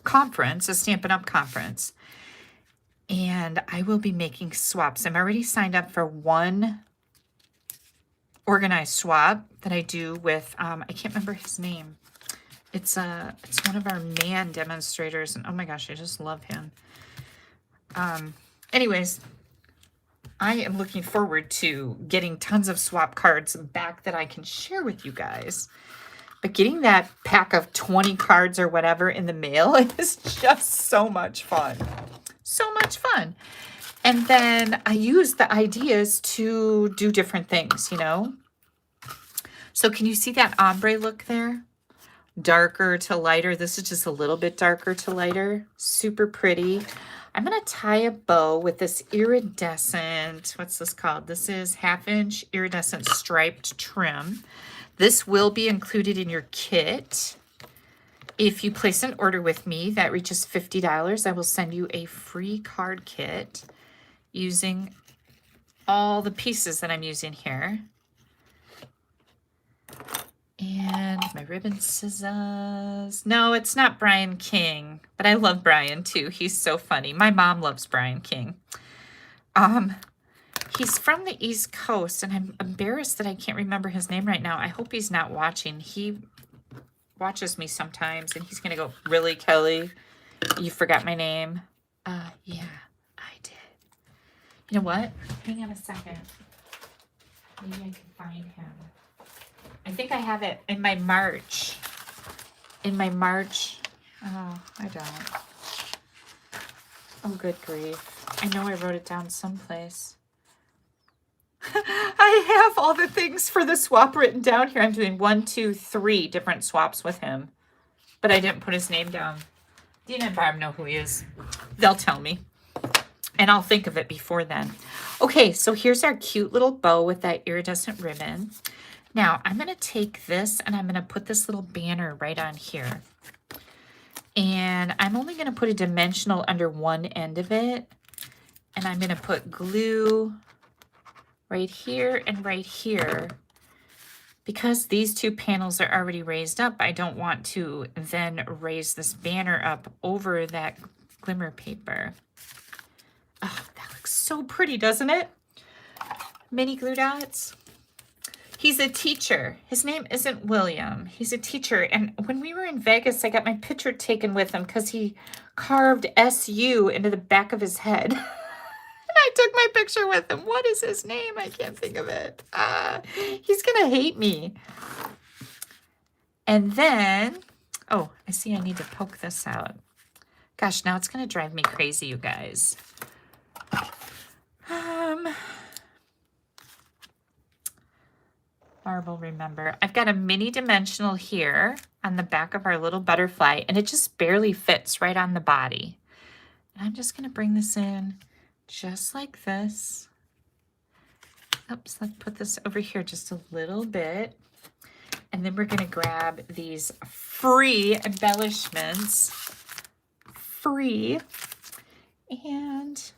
conference, a Stampin' Up! Conference, and I will be making swaps. I'm already signed up for one organized swap that I do with, I can't remember his name. It's one of our man demonstrators, and oh my gosh, I just love him. Anyways, I am looking forward to getting tons of swap cards back that I can share with you guys. But getting that pack of 20 cards or whatever in the mail is just so much fun. So much fun. And then I use the ideas to do different things, you know. So can you see that ombre look there? Darker to lighter. This is just a little bit darker to lighter. Super pretty. I'm going to tie a bow with this iridescent, what's this called? This is 1/2 inch iridescent striped trim. This will be included in your kit. If you place an order with me that reaches $50, I will send you a free card kit using all the pieces that I'm using here. And my ribbon scissors. No, it's not Brian King, but I love Brian too. He's so funny. My mom loves Brian King. He's from the East Coast, and I'm embarrassed that I can't remember his name right now. I hope he's not watching. He watches me sometimes, and he's going to go, "Really, Kelly? You forgot my name?" Yeah, I did. You know what? Hang on a second. Maybe I can find him. I think I have it in my March. Oh, I don't. Oh, good grief. I know I wrote it down someplace. I have all the things for the swap written down here. I'm doing 1, 2, 3 different swaps with him. But I didn't put his name down. Dina and Barb know who he is. They'll tell me. And I'll think of it before then. Okay, so here's our cute little bow with that iridescent ribbon. Now, I'm going to take this and I'm going to put this little banner right on here. And I'm only going to put a dimensional under one end of it. And I'm going to put glue right here and right here. Because these two panels are already raised up, I don't want to then raise this banner up over that glimmer paper. Oh, that looks so pretty, doesn't it? Mini glue dots. He's a teacher. His name isn't William. He's a teacher. And when we were in Vegas, I got my picture taken with him because he carved SU into the back of his head. And I took my picture with him. What is his name? I can't think of it. He's going to hate me. And then, oh, I see I need to poke this out. Gosh, now it's going to drive me crazy, you guys. Barb will remember. I've got a mini dimensional here on the back of our little butterfly, and it just barely fits right on the body. And I'm just going to bring this in just like this. Oops, let's put this over here just a little bit. And then we're going to grab these free embellishments. Free. And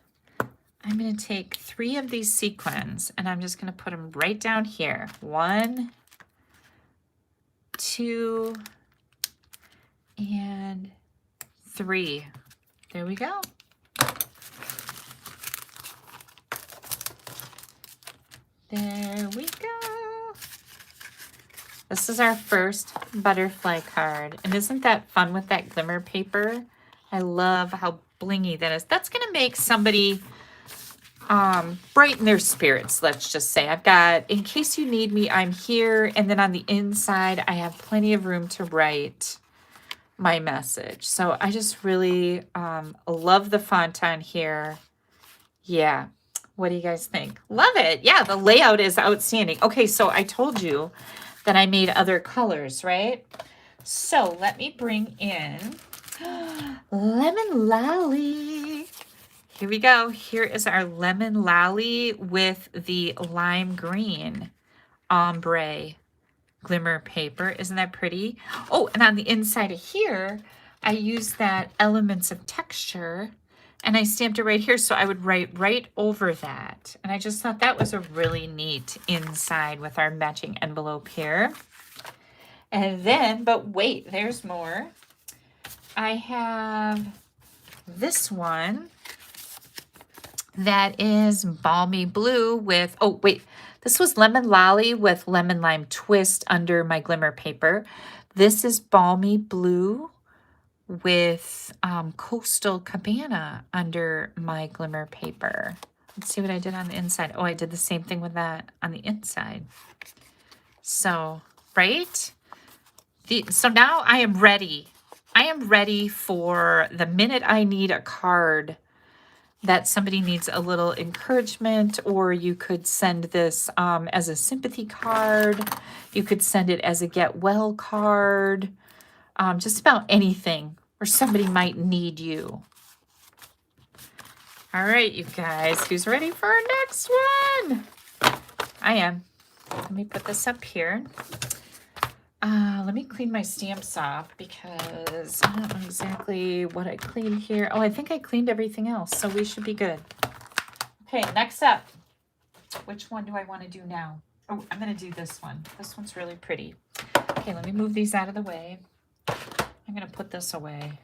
I'm going to take 3 of these sequins and I'm just going to put them right down here. 1, 2, and 3. There we go. There we go. This is our first butterfly card. And isn't that fun with that glimmer paper? I love how blingy that is. That's going to make somebody brighten their spirits, let's just say. I've got, in case you need me, I'm here. And then on the inside, I have plenty of room to write my message. So I just really love the font on here. Yeah. What do you guys think? Love it. Yeah, the layout is outstanding. Okay, so I told you that I made other colors, right? So let me bring in Lemon Lolly. Here we go. Here is our Lemon Lolly with the lime green ombre glimmer paper. Isn't that pretty? Oh, and on the inside of here, I used that Elements of Texture, and I stamped it right here, so I would write right over that. And I just thought that was a really neat inside with our matching envelope here. And then, but wait, there's more. I have this one that is Balmy Blue with, oh wait, this was Lemon Lolly with Lemon Lime Twist under my glimmer paper. This is Balmy Blue with Coastal Cabana under my glimmer paper. Let's see what I did on the inside. Oh, I did the same thing with that on the inside. So, right? So now I am ready. I am ready for the minute I need a card that somebody needs a little encouragement, or you could send this as a sympathy card. You could send it as a get well card. Just about anything where somebody might need you. All right, you guys, who's ready for our next one? I am. Let me put this up here. Let me clean my stamps off because I don't know exactly what I cleaned here. Oh, I think I cleaned everything else, so we should be good. Okay, next up. Which one do I want to do now? Oh, I'm going to do this one. This one's really pretty. Okay, let me move these out of the way. I'm going to put this away.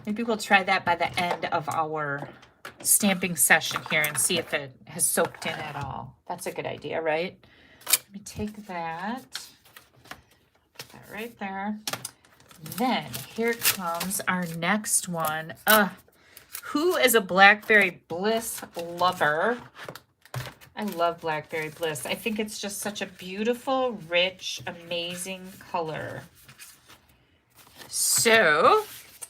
Maybe we'll try that by the end of our stamping session here and see if it has soaked in at all. That's a good idea, right? Let me take that. That right there. Then here comes our next one. Who is a Blackberry Bliss lover? I love Blackberry Bliss. I think it's just such a beautiful, rich, amazing color. So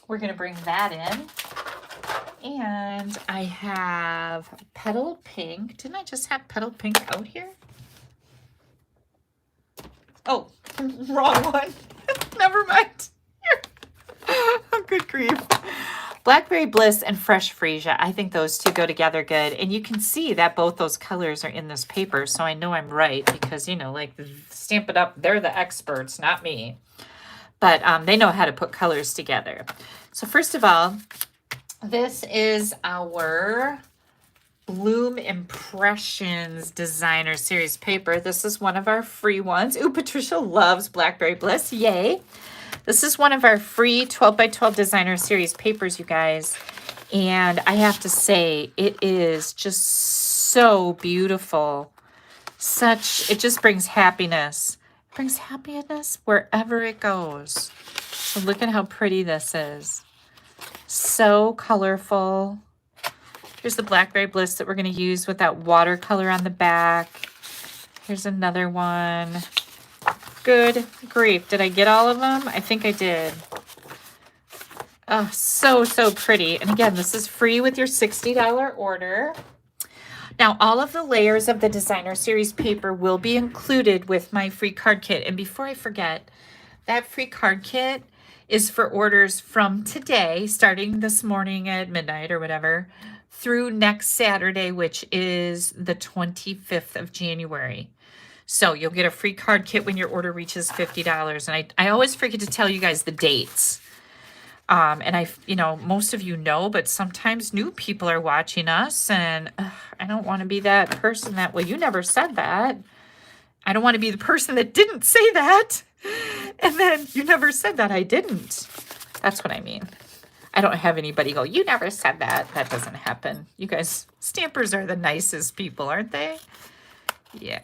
we're going to bring that in. And I have Petal Pink. Didn't I just have Petal Pink out here? Oh, wrong one. Never mind. Oh, good grief. Blackberry Bliss and Fresh Freesia. I think those two go together good. And you can see that both those colors are in this paper. So I know I'm right because, you know, like Stamp It Up, they're the experts, not me. But they know how to put colors together. So first of all, this is our Bloom Impressions Designer Series paper. This is one of our free ones. Ooh, Patricia loves Blackberry Bliss. Yay. This is one of our free 12 by 12 Designer Series papers, you guys. And I have to say, it is just so beautiful. It just brings happiness. It brings happiness wherever it goes. So look at how pretty this is. So colorful. Here's the Blackberry Bliss that we're going to use with that watercolor on the back. Here's another one. Good grief. Did I get all of them? I think I did. Oh, so, so pretty. And again, this is free with your $60 order. Now, all of the layers of the Designer Series paper will be included with my free card kit. And before I forget, that free card kit is for orders from today, starting this morning at midnight or whatever, through next Saturday, which is the 25th of January. So you'll get a free card kit when your order reaches $50. And I always forget to tell you guys the dates. And most of you know, but sometimes new people are watching us, and I don't want to be that person that, well, you never said that. I don't want to be the person that didn't say that. And then you never said that. I didn't. That's what I mean. I don't have anybody go, you never said that. That doesn't happen. You guys, stampers are the nicest people, aren't they? Yeah.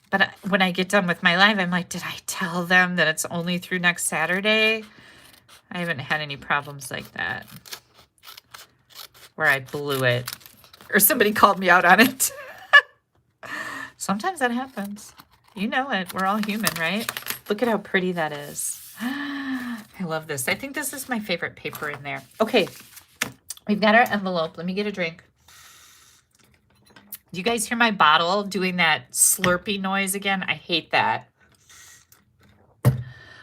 But when I get done with my live, I'm like, did I tell them that it's only through next Saturday? I haven't had any problems like that where I blew it or somebody called me out on it. Sometimes that happens. You know it. We're all human, right? Look at how pretty that is. I love this. I think this is my favorite paper in there. Okay, we've got our envelope. Let me get a drink. Do you guys hear my bottle doing that slurpy noise again? I hate that.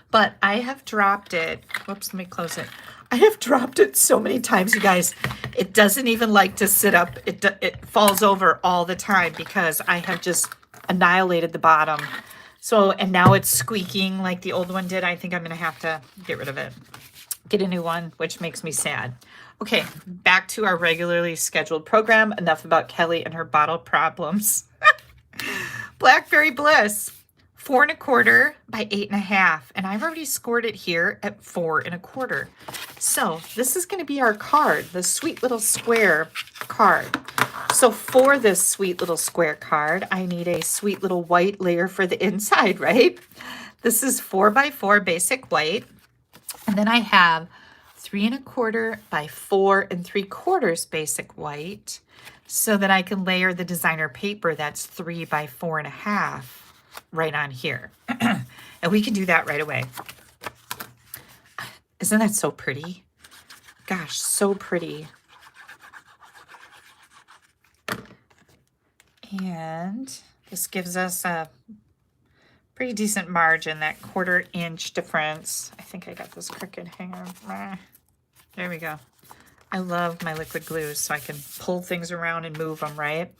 But I have dropped it. Whoops, let me close it. I have dropped it so many times, you guys. It doesn't even like to sit up. It falls over all the time because I have just annihilated the bottom. So, and now it's squeaking like the old one did. I think I'm going to have to get rid of it. Get a new one, which makes me sad. Okay, back to our regularly scheduled program. Enough about Kelly and her bottle problems. Blackberry Bliss, 4 1/4 by 8 1/2. And I've already scored it here at 4 1/4. So this is going to be our card, the sweet little square card. So for this sweet little square card, I need a sweet little white layer for the inside, right? This is 4 by 4 basic white. And then I have 3 1/4 by 4 3/4 basic white, so that I can layer the designer paper that's 3 by 4 1/2 right on here. And we can do that right away. Isn't that so pretty? Gosh, so pretty. And this gives us a pretty decent margin, that 1/4 inch difference. I think I got this crooked. Hang on. There we go. I love my liquid glues so I can pull things around and move them, right?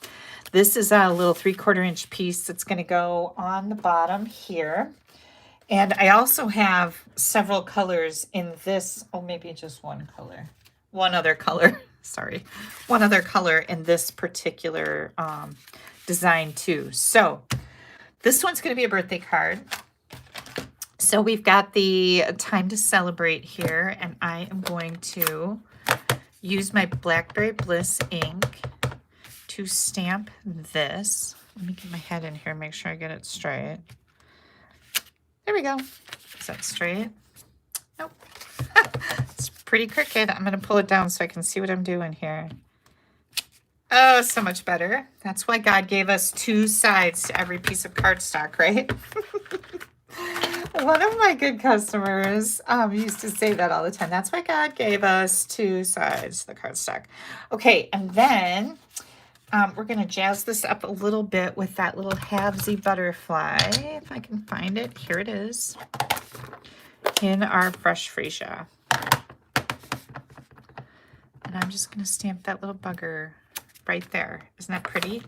This is a little 3/4 inch piece that's going to go on the bottom here. And I also have several colors in this. Oh, maybe just one color. One other color. Sorry. One other color in this particular design too. So this one's going to be a birthday card. So we've got the time to celebrate here, and I am going to use my Blackberry Bliss ink to stamp this. Let me get my head in here, make sure I get it straight. There we go. Is that straight? Nope. It's pretty crooked. I'm going to pull it down so I can see what I'm doing here. Oh, so much better. That's why God gave us 2 sides to every piece of cardstock, right? One of my good customers used to say that all the time. That's why God gave us 2 sides to the cardstock. Okay, and then we're going to jazz this up a little bit with that little halvesy butterfly. If I can find it. Here it is. In our fresh freesia. And I'm just going to stamp that little bugger right there. Isn't that pretty?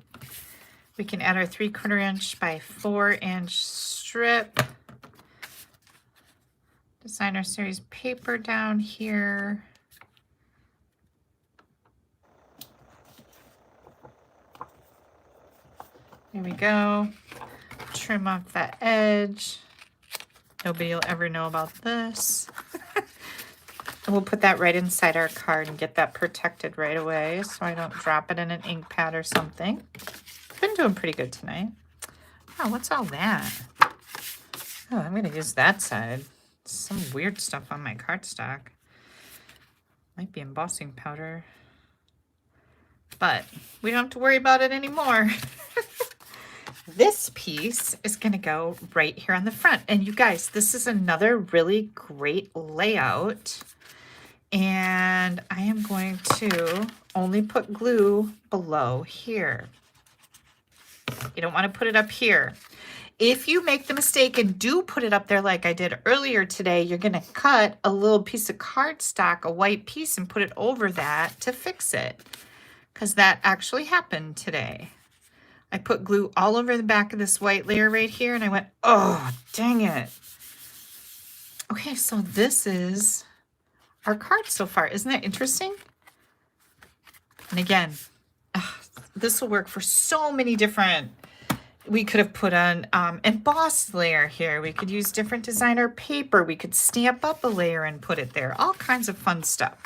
We can add our 3/4 inch by 4 inch strip. Designer Series paper down here. There we go. Trim off that edge. Nobody will ever know about this. And we'll put that right inside our card and get that protected right away so I don't drop it in an ink pad or something. Been doing pretty good tonight. Oh, what's all that? Oh, I'm going to use that side. Some weird stuff on my cardstock. Might be embossing powder. But we don't have to worry about it anymore. This piece is going to go right here on the front. And you guys, this is another really great layout. And I am going to only put glue below here. You don't want to put it up here. If you make the mistake and do put it up there like I did earlier today, you're going to cut a little piece of cardstock, a white piece, and put it over that to fix it. Because that actually happened today. I put glue all over the back of this white layer right here, and I went, oh, dang it. Okay, so this is our card so far. Isn't that interesting? And again, this will work for so many different. We could have put an embossed layer here. We could use different designer paper. We could stamp up a layer and put it there. All kinds of fun stuff.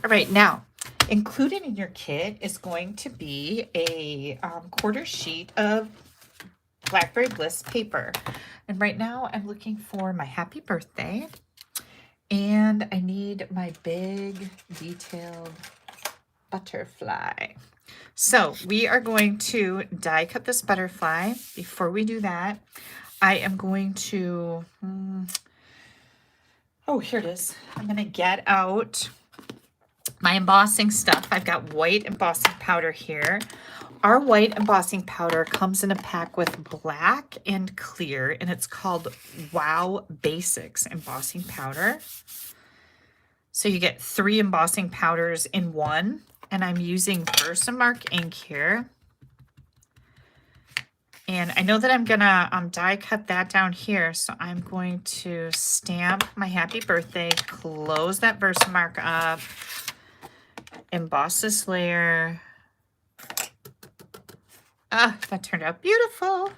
All right, now, included in your kit is going to be a 1/4 sheet of Blackberry Bliss paper. And right now I'm looking for my happy birthday. And I need my big detailed butterfly. So we are going to die cut this butterfly. Before we do that, I am going to, oh, here it is. I'm going to get out my embossing stuff. I've got white embossing powder here. Our white embossing powder comes in a pack with black and clear, and it's called Wow Basics embossing powder. So you get 3 embossing powders in one, and I'm using Versamark ink here. And I know that I'm gonna die cut that down here, so I'm going to stamp my happy birthday, close that Versamark up, emboss this layer. Ah, that turned out beautiful.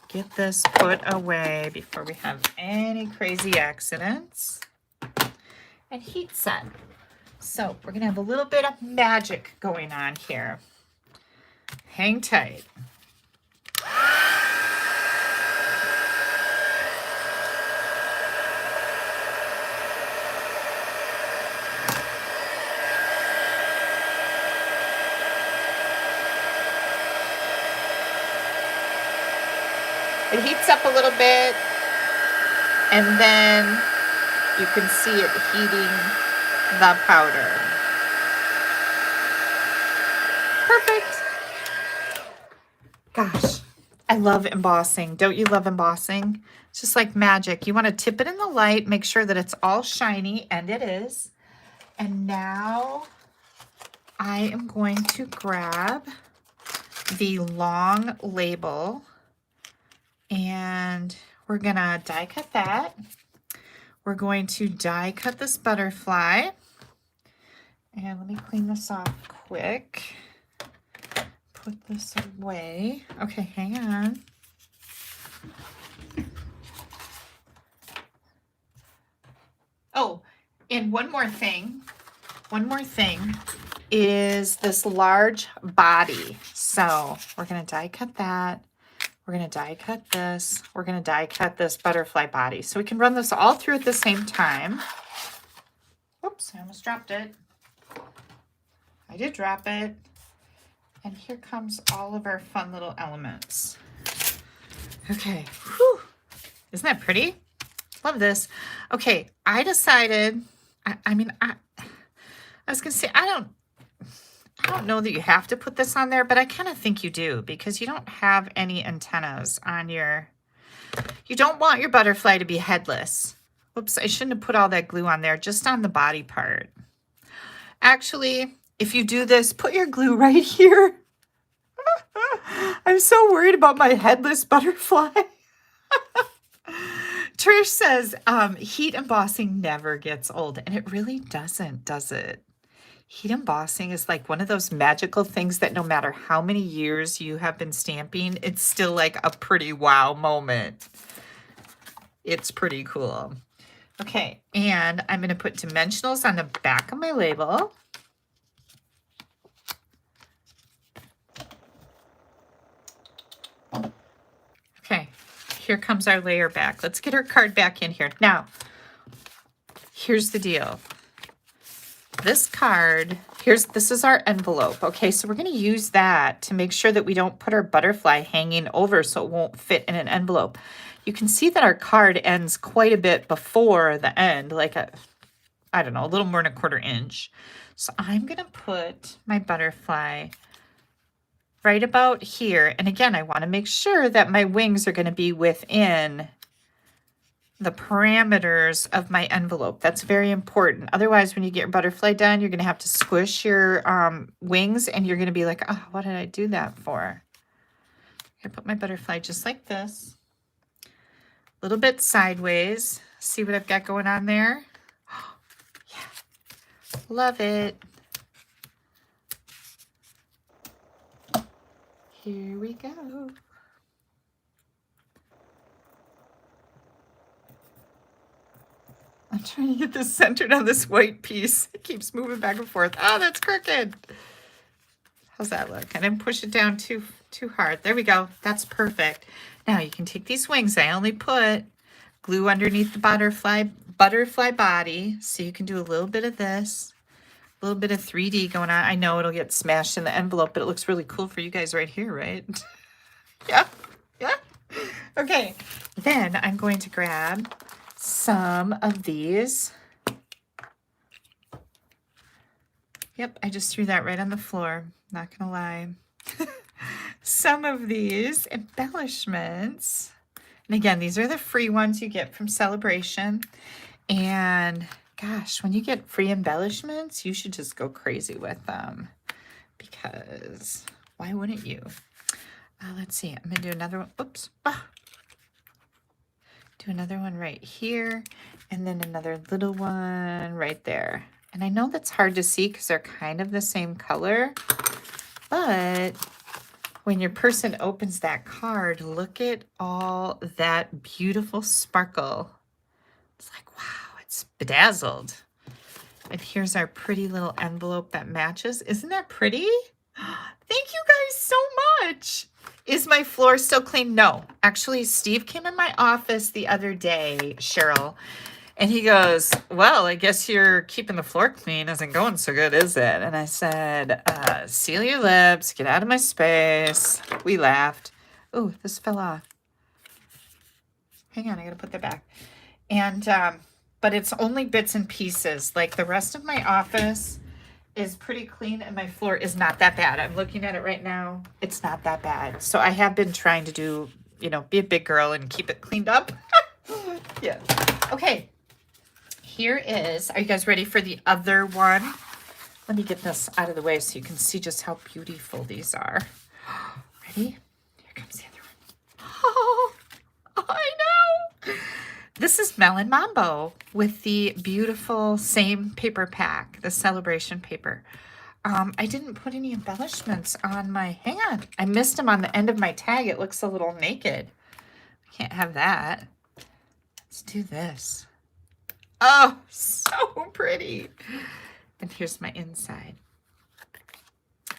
Get this put away before we have any crazy accidents. And heat set. So we're gonna have a little bit of magic going on here. Hang tight. It heats up a little bit, and then you can see it heating the powder. Perfect. Gosh, I love embossing. Don't you love embossing? It's just like magic. You want to tip it in the light, make sure that it's all shiny, and it is. And now I am going to grab the long label, and we're gonna die cut that. We're going to die cut this butterfly. And let me clean this off quick. Put this away. Okay, hang on. Oh, and one more thing is this large body. So we're gonna die cut that. We're gonna die cut this. We're gonna die cut this butterfly body. So we can run this all through at the same time. Oops, I almost dropped it. I did drop it. And here comes all of our fun little elements. Okay, whew. Isn't that pretty? Love this. Okay, I decided, I was gonna say, I don't know that you have to put this on there, but I kind of think you do, because you don't have any antennas on your, you don't want your butterfly to be headless. Whoops, I shouldn't have put all that glue on there, just on the body part. Actually, if you do this, put your glue right here. I'm so worried about my headless butterfly. Trish says, heat embossing never gets old, and it really doesn't, does it? Heat embossing is like one of those magical things that no matter how many years you have been stamping, it's still like a pretty wow moment. It's pretty cool. Okay, and I'm going to put dimensionals on the back of my label. Okay, here comes our layer back. Let's get our card back in here. Now, here's the deal. This card, this is our envelope. Okay, so we're going to use that to make sure that we don't put our butterfly hanging over so it won't fit in an envelope. You can see that our card ends quite a bit before the end, like I don't know, a little more than a 1/4 inch. So I'm going to put my butterfly right about here. And again, I want to make sure that my wings are going to be within the parameters of my envelope. That's very important. Otherwise, when you get your butterfly done, you're going to have to squish your wings, and you're going to be like, oh, what did I do that for? I put my butterfly just like this, a little bit sideways. See what I've got going on there? Oh, yeah, love it. Here we go. I'm trying to get this centered on this white piece. It keeps moving back and forth. Oh, that's crooked. How's that look? I didn't push it down too hard. There we go. That's perfect. Now you can take these wings. I only put glue underneath the butterfly body. So you can do a little bit of this, a little bit of 3D going on. I know it'll get smashed in the envelope, but it looks really cool for you guys right here, right? Yeah. Yeah. Okay. Then I'm going to grab some of these. Yep, I just threw that right on the floor. Not gonna lie. Some of these embellishments. And again, these are the free ones you get from Celebration. And gosh, when you get free embellishments, you should just go crazy with them, because Why wouldn't you? Let's see. I'm going to do another one. Oops. Do another one right here, and then another little one right there. And I know that's hard to see because they're kind of the same color, but when your person opens that card, look at all that beautiful sparkle. It's like, wow, it's bedazzled. And here's our pretty little envelope that matches. Isn't that pretty? Thank you guys so much. Is my floor still clean? No. Actually, Steve came in my office the other day, Cheryl, and he goes, well, I guess you're keeping the floor clean. Isn't going so good, is it? And I said, seal your lips, get out of my space. We laughed. Oh, this fell off. Hang on, I gotta put that back. And, but it's only bits and pieces. Like the rest of my office is pretty clean and my floor is not that bad. I'm looking at it right now. It's not that bad. So I have been trying to do, you know, be a big girl and keep it cleaned up. Yeah. Okay. Here is, are you guys ready for the other one? Let me get this out of the way so you can see just how beautiful these are. Ready? Here comes the other one. Oh, I know. This is Melon Mambo with the beautiful same paper pack, the celebration paper. I didn't put any embellishments on my, hang on. I missed them on the end of my tag. It looks a little naked. I can't have that. Let's do this. Oh, so pretty. And here's my inside.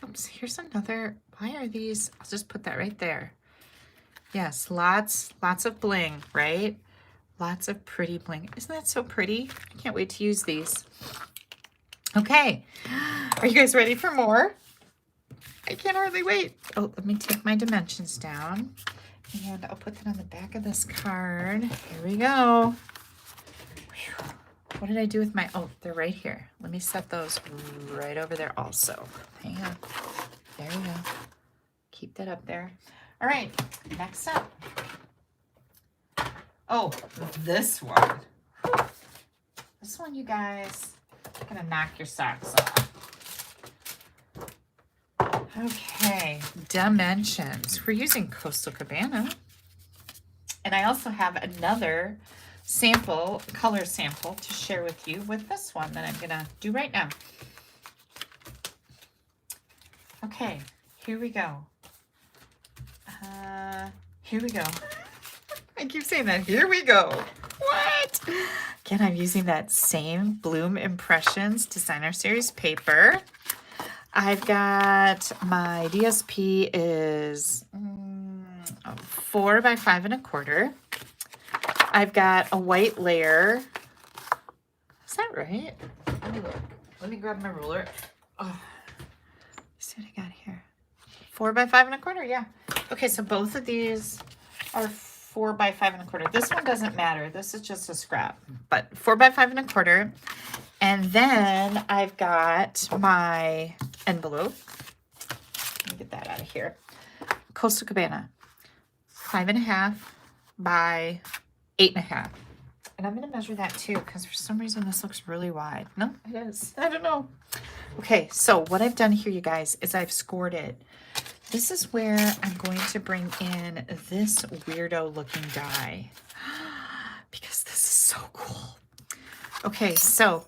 Oops, here's another, why are these, I'll just put that right there. Yes, lots of bling, right? Lots of pretty bling. Isn't that so pretty? I can't wait to use these. Okay, are you guys ready for more? I can't hardly wait. Oh, let me take my dimensions down and I'll put that on the back of this card. Here we go. Whew. What did I do with my, oh, they're right here. Let me set those right over there also. Hang on. There we go. Keep that up there. All right, next up. Oh, this one. This one, you guys, gonna knock your socks off. Okay, dimensions. We're using Coastal Cabana. And I also have another sample, color sample to share with you with this one that I'm gonna do right now. Okay, here we go. Here we go. I keep saying that. Here we go. What? Again, I'm using that same Bloom Impressions Designer Series paper. I've got my DSP is 4 by 5 1/4. I've got a white layer. Is that right? Let me look. Let me grab my ruler. Oh, see what I got here. 4 by 5 1/4. Yeah. Okay, so both of these are 4 by 5 1/4. This one doesn't matter. This is just a scrap, but 4 by 5 1/4. And then I've got my envelope. Let me get that out of here. Coastal Cabana, 5 1/2 by 8 1/2. And I'm going to measure that too, because for some reason this looks really wide. No, it is. I don't know. Okay, so what I've done here, you guys, is I've scored it. This is where I'm going to bring in this weirdo looking die because this is so cool. Okay, so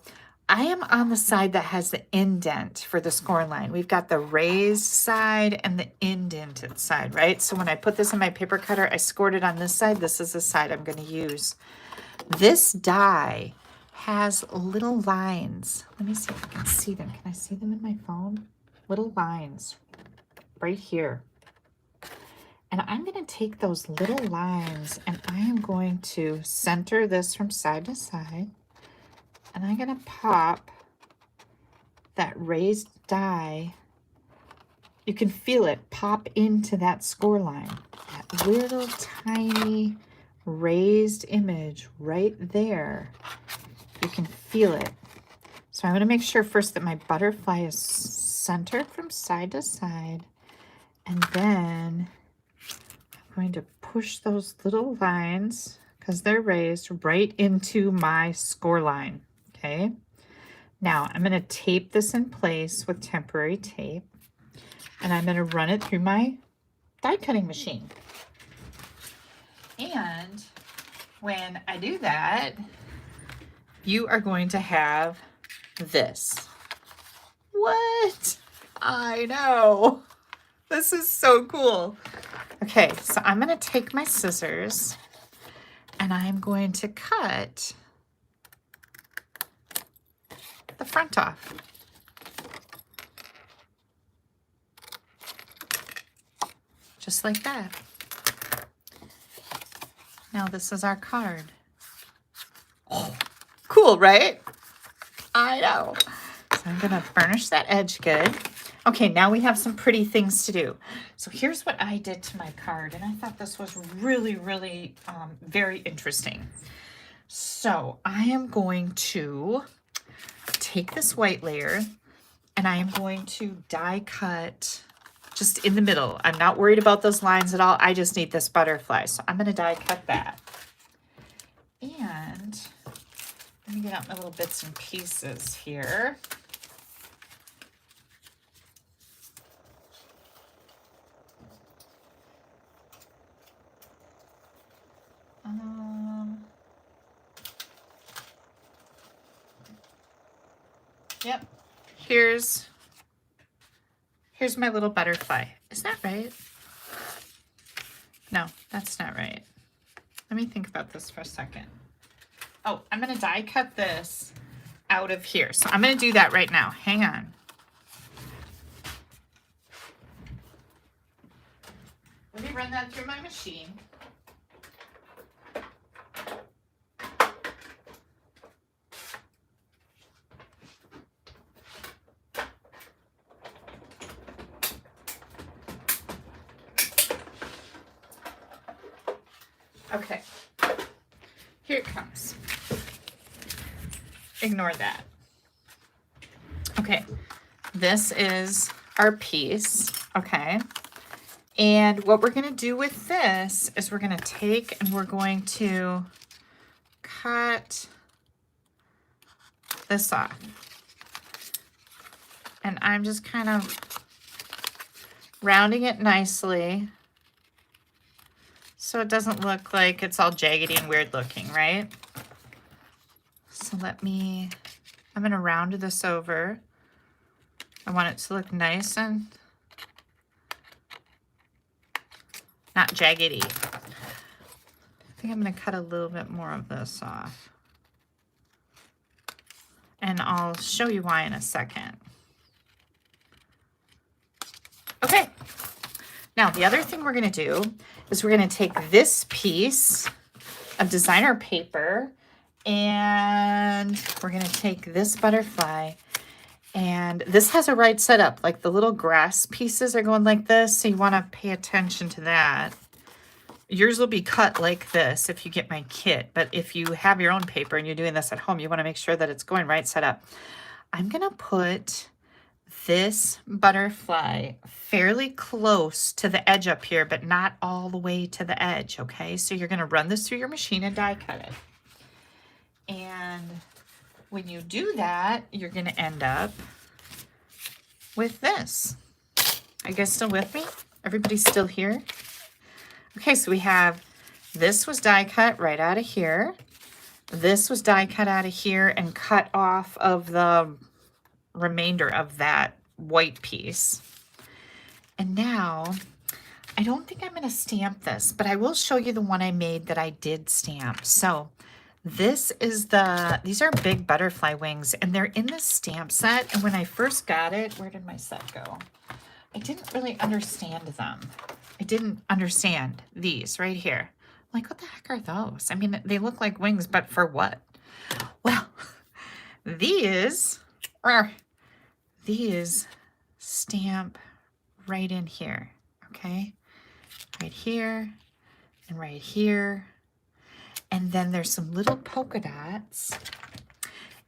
I am on the side that has the indent for the score line. We've got the raised side and the indented side, right? So when I put this in my paper cutter, I scored it on this side. This is the side I'm going to use. This die has little lines. Let me see if I can see them. Can I see them in my phone? Little lines right here. And I'm going to take those little lines and I am going to center this from side to side. And I'm going to pop that raised die. You can feel it pop into that score line. That little tiny raised image right there. You can feel it. So I'm going to make sure first that my butterfly is centered from side to side. And then I'm going to push those little lines, because they're raised, right into my score line. Okay. Now I'm going to tape this in place with temporary tape. and I'm going to run it through my die cutting machine. And when I do that, you are going to have this. What? I know. This is so cool. Okay, so I'm going to take my scissors and I'm going to cut the front off. Just like that. Now this is our card. Oh, cool, right? I know. So I'm gonna burnish that edge good. Okay, now we have some pretty things to do. So here's what I did to my card, and I thought this was really, really very interesting. So I am going to take this white layer and I am going to die cut just in the middle. I'm not worried about those lines at all. I just need this butterfly. So I'm going to die cut that. And let me get out my little bits and pieces here. Yep. Here's my little butterfly. Is that right? No, that's not right. Let me think about this for a second. Oh, I'm going to die cut this out of here. So I'm going to do that right now. Hang on. Let me run that through my machine. Okay, here it comes. Ignore that. Okay, this is our piece, okay? And what we're gonna do with this is we're gonna take and we're going to cut this off. And I'm just kind of rounding it nicely, so it doesn't look like it's all jaggedy and weird looking, right? So I'm gonna round this over. I want it to look nice and not jaggedy. I think I'm gonna cut a little bit more of this off. And I'll show you why in a second. Okay. Now, the other thing we're gonna do is we're gonna take this piece of designer paper and we're gonna take this butterfly, and this has a right setup, like the little grass pieces are going like this, so you wanna pay attention to that. Yours will be cut like this if you get my kit, but if you have your own paper and you're doing this at home, you wanna make sure that it's going right set up. I'm gonna put this butterfly fairly close to the edge up here, but not all the way to the edge, okay? So you're gonna run this through your machine and die cut it. And when you do that, you're gonna end up with this. Are you guys still with me? Everybody's still here? Okay, so we have, this was die cut right out of here. This was die cut out of here and cut off of the remainder of that white piece. And now, I don't think I'm going to stamp this, but I will show you the one I made that I did stamp. So this is these are big butterfly wings, and they're in this stamp set. And when I first got it, where did my set go? I didn't really understand them. I didn't understand these right here. I'm like, what the heck are those? I mean, they look like wings, but for what? Well, these stamp right in here, okay? Right here and right here. And then there's some little polka dots,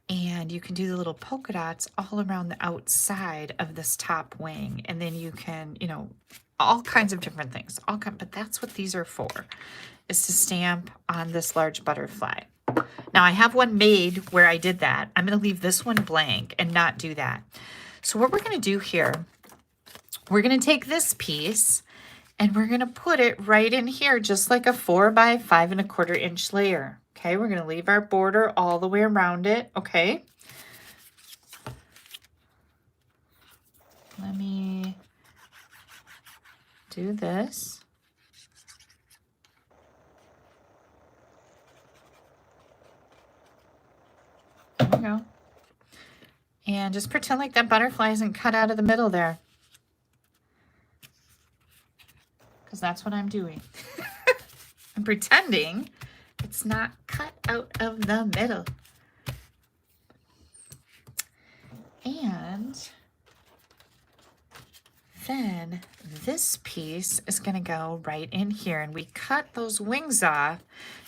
and you can do the little polka dots all around the outside of this top wing. And then you can, you know, all kinds of different things, but that's what these are for, is to stamp on this large butterfly. Now I have one made where I did that. I'm going to leave this one blank and not do that. So what we're going to do here we're going to take this piece and we're going to put it right in here, just like a 4 by 5 1/4 inch layer. Okay, we're going to leave our border all the way around it. Okay. Let me do this. There we go. And just pretend like that butterfly isn't cut out of the middle there. Because that's what I'm doing. I'm pretending it's not cut out of the middle. And then this piece is going to go right in here, and we cut those wings off.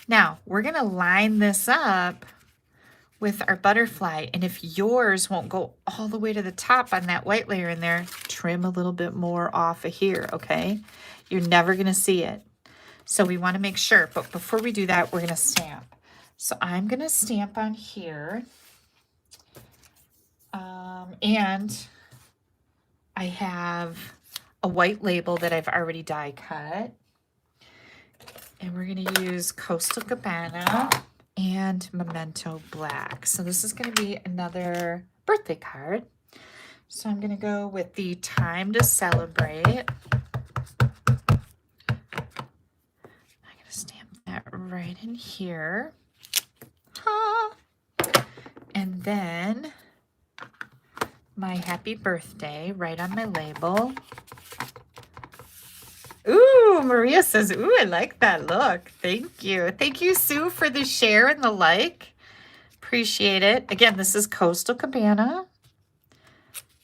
Now we're going to line this up with our butterfly, and if yours won't go all the way to the top on that white layer in there, trim a little bit more off of here, okay? You're never going to see it. So we want to make sure, but before we do that, we're going to stamp. So I'm going to stamp on here. And I have a white label that I've already die cut. And we're going to use Coastal Cabana and Memento Black. So this is going to be another birthday card. So I'm going to go with the Time to Celebrate. I'm going to stamp that right in here. And then my happy birthday right on my label. Ooh, Maria says, ooh, I like that look. Thank you. Thank you, Sue, for the share and the like. Appreciate it. Again, this is Coastal Cabana.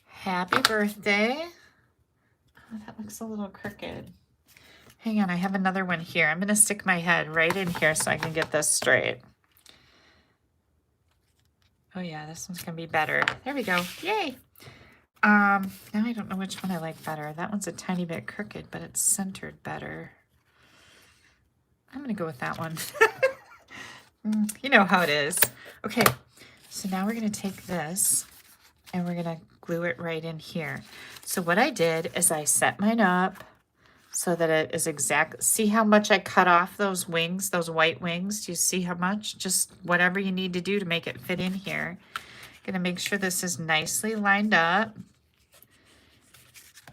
Happy birthday. Oh, that looks a little crooked. Hang on, I have another one here. I'm going to stick my head right in here so I can get this straight. Oh yeah, this one's going to be better. There we go. Yay. Now I don't know which one I like better. That one's a tiny bit crooked, but it's centered better. I'm going to go with that one. You know how it is. Okay, so now we're going to take this and we're going to glue it right in here. So what I did is I set mine up so that it is exact. See how much I cut off those wings, those white wings? Do you see how much? Just whatever you need to do to make it fit in here. Gonna make sure this is nicely lined up.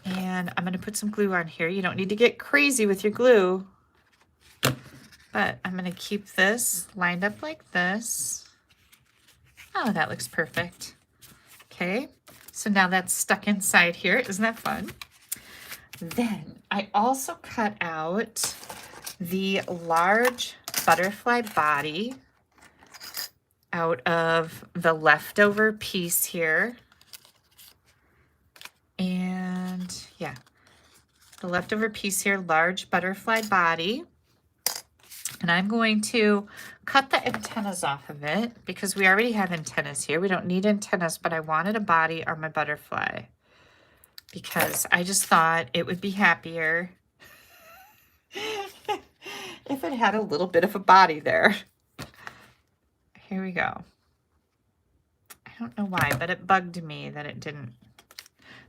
And I'm gonna put some glue on here. You don't need to get crazy with your glue, but I'm gonna keep this lined up like this. Oh, that looks perfect. Okay, so now that's stuck inside here. Isn't that fun? Then I also cut out the large butterfly body out of the leftover piece here. And yeah, the leftover piece here, large butterfly body. And I'm going to cut the antennas off of it because we already have antennas here. We don't need antennas, but I wanted a body on my butterfly because I just thought it would be happier if it had a little bit of a body there. Here we go. I don't know why, but it bugged me that it didn't.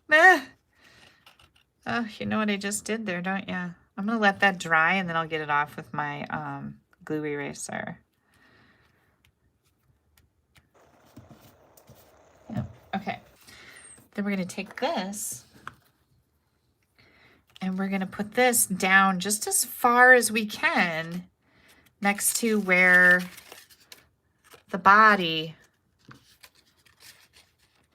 Meh. Oh, you know what I just did there, don't you? I'm going to let that dry and then I'll get it off with my glue eraser. Yep. Okay. Then we're going to take this and we're going to put this down just as far as we can next to where the body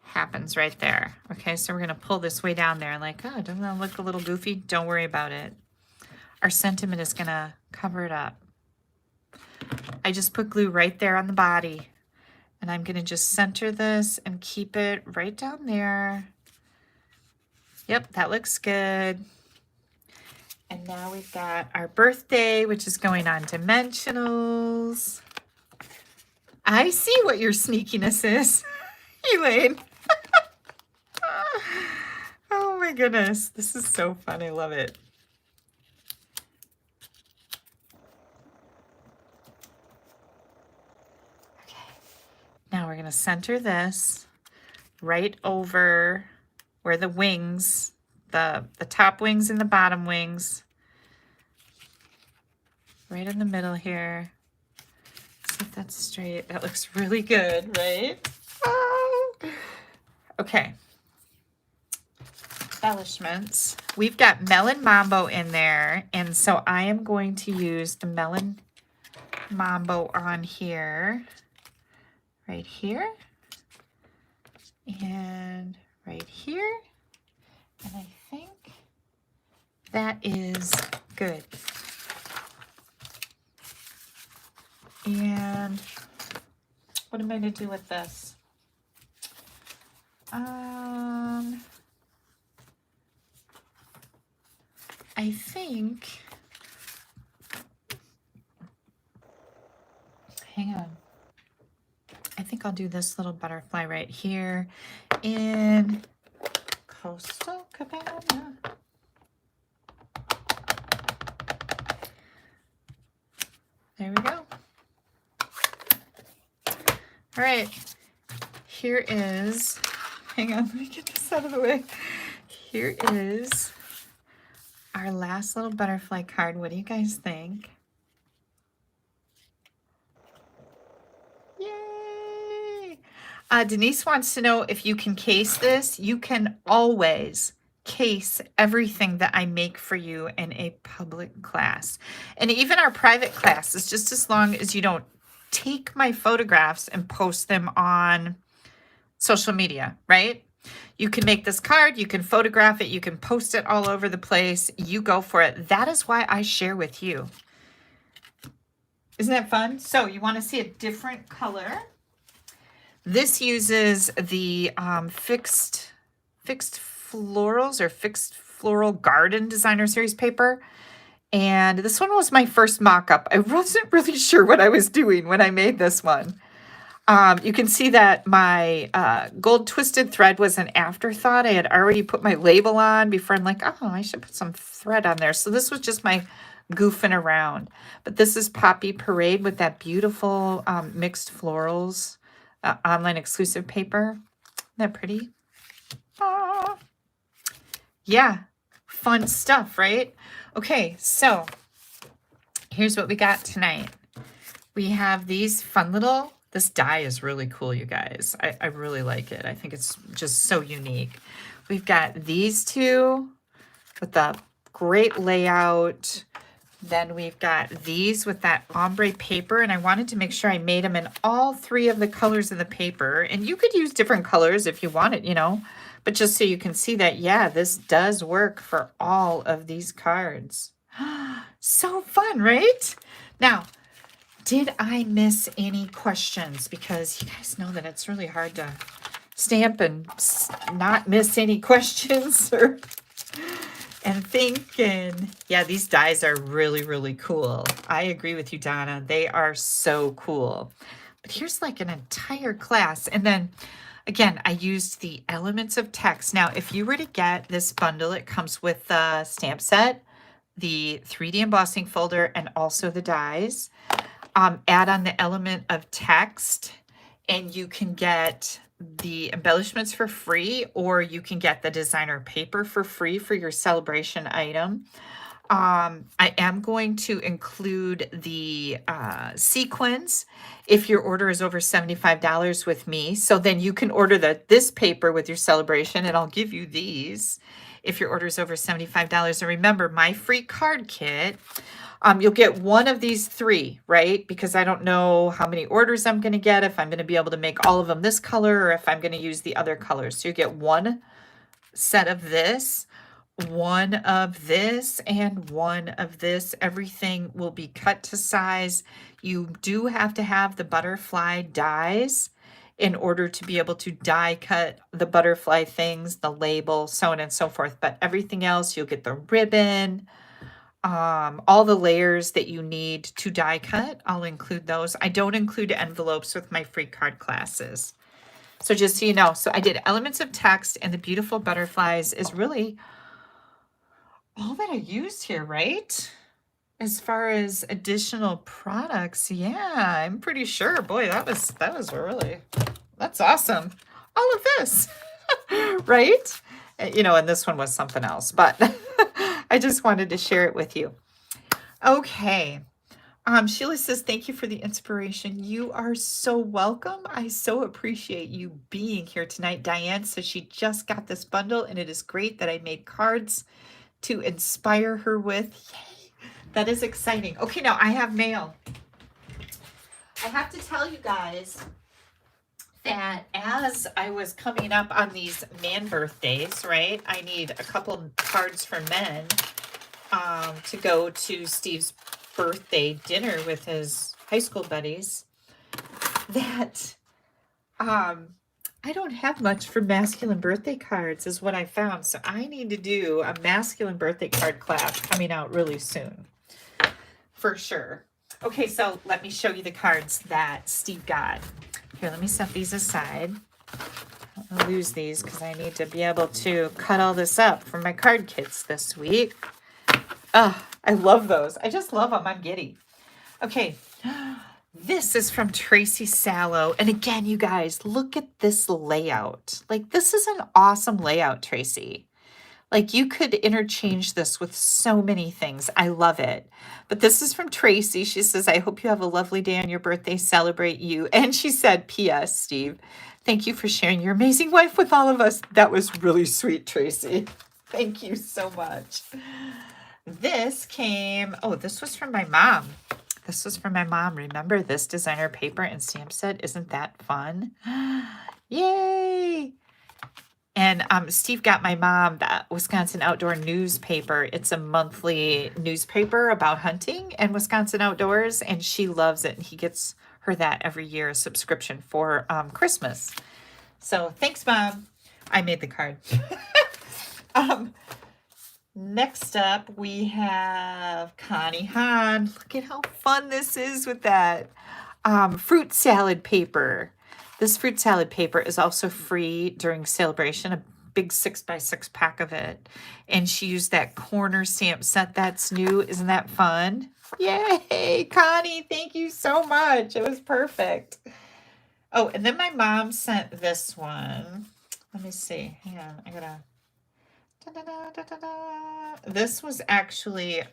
happens right there. Okay, so we're going to pull this way down there like, oh, doesn't that look a little goofy? Don't worry about it. Our sentiment is going to cover it up. I just put glue right there on the body and I'm going to just center this and keep it right down there. Yep, that looks good. And now we've got our birthday, which is going on dimensionals. I see what your sneakiness is, Elaine. Oh my goodness, this is so fun. I love it. Okay, now we're going to center this right over where the wings, the top wings and the bottom wings. Right in the middle here. See if that's straight. That looks really good, right? Oh. Okay. Embellishments. We've got Melon Mambo in there, and so I am going to use the Melon Mambo on here, right here, and right here, and I think that is good. And what am I going to do with this? I think, hang on. I think I'll do this little butterfly right here in Coastal Cabana. There we go. All right, here is, hang on, let me get this out of the way. Here is our last little butterfly card. What do you guys think? Yay! Denise wants to know if you can case this. You can always case everything that I make for you in a public class. And even our private classes, just as long as you don't take my photographs and post them on social media, right? You can make this card, you can photograph it, you can post it all over the place. You go for it. That is why I share with you. Isn't that fun? So you want to see a different color. This uses the fixed florals or fixed floral garden designer series paper. And this one was my first mock-up. I wasn't really sure what I was doing when I made this one. You can see that my gold twisted thread was an afterthought. I had already put my label on before. I'm like, oh, I should put some thread on there. So this was just my goofing around. But this is Poppy Parade with that beautiful mixed florals online exclusive paper. Isn't that pretty? Aww. Yeah, fun stuff, right? Okay, so here's what we got tonight. We have these fun little, this die is really cool, you guys. I really like it. I think it's just so unique. We've got these two with the great layout. Then we've got these with that ombre paper, and I wanted to make sure I made them in all three of the colors of the paper. And you could use different colors if you wanted, you know, but just so you can see that, yeah, this does work for all of these cards. So fun, right? Now, did I miss any questions? Because you guys know that it's really hard to stamp and not miss any questions and think. And yeah, these dies are really, really cool. I agree with you, Donna. They are so cool. But here's like an entire class. And then again, I used the elements of text. Now, if you were to get this bundle, it comes with the stamp set, the 3D embossing folder, and also the dies. Add on the element of text, and you can get the embellishments for free, or you can get the designer paper for free for your celebration item. I am going to include the sequins if your order is over $75 with me. So then you can order this paper with your celebration, and I'll give you these if your order is over $75. And remember, my free card kit, you'll get one of these three, right? Because I don't know how many orders I'm going to get, if I'm going to be able to make all of them this color, or if I'm going to use the other colors. So you get one set of this, one of this, and one of this. Everything will be cut to size. You do have to have the butterfly dies in order to be able to die cut the butterfly things, the label, so on and so forth. But everything else, you'll get the ribbon, all the layers that you need to die cut. I'll include those. I don't include envelopes with my free card classes. So just so you know, so I did elements of text, and the beautiful butterflies is really all that I used here, right? As far as additional products, yeah, I'm pretty sure. Boy, that was really, that's awesome. All of this, right? You know, and this one was something else, but I just wanted to share it with you. Okay. Sheila says, thank you for the inspiration. You are so welcome. I so appreciate you being here tonight. Diane says she just got this bundle and it is great that I made cards to inspire her with. Yay. That is exciting. Okay, now I have mail. I have to tell you guys that as I was coming up on these man birthdays, right? I need a couple cards for men to go to Steve's birthday dinner with his high school buddies. That I don't have much for masculine birthday cards is what I found. So I need to do a masculine birthday card class coming out really soon. For sure. Okay, so let me show you the cards that Steve got. Here, let me set these aside. I'll lose these because I need to be able to cut all this up for my card kits this week. Oh, I love those. I just love them. I'm giddy. Okay, this is from Tracy Sallow. And again, you guys, look at this layout. Like, this is an awesome layout, Tracy. Like, you could interchange this with so many things. I love it. But this is from Tracy. She says, I hope you have a lovely day on your birthday. Celebrate you. And she said, P.S. Steve, thank you for sharing your amazing life with all of us. That was really sweet, Tracy. Thank you so much. This came, oh, this was from my mom. This was from my mom. Remember this designer paper and stamp set? Isn't that fun? Yay! And Steve got my mom that Wisconsin Outdoor newspaper. It's a monthly newspaper about hunting and Wisconsin outdoors, and she loves it. And he gets her that every year, a subscription for Christmas. So thanks, Mom. I made the card. Next up, we have Connie Hahn. Look at how fun this is with that fruit salad paper. This fruit salad paper is also free during celebration, a big 6x6 pack of it. And she used that corner stamp set that's new. Isn't that fun? Yay, Connie, thank you so much. It was perfect. Oh, and then my mom sent this one. Let me see. Hang on, I gotta... This was actually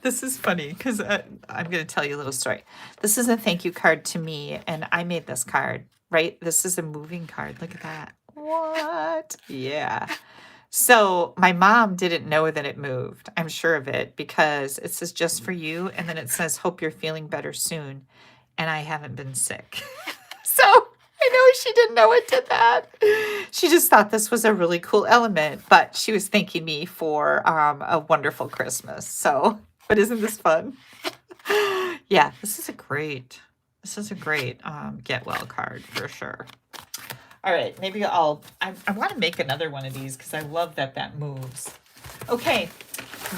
this is funny because I'm going to tell you a little story. This is a thank you card to me, and I made this card, right? This is a moving card. Look at that. What? Yeah. So my mom didn't know that it moved. I'm sure of it because it says just for you, and then it says hope you're feeling better soon, and I haven't been sick. So I know she didn't know it did that. She just thought this was a really cool element, but she was thanking me for a wonderful Christmas. So, but isn't this fun? Yeah, this is a great get well card for sure. All right, maybe I want to make another one of these because I love that moves. Okay,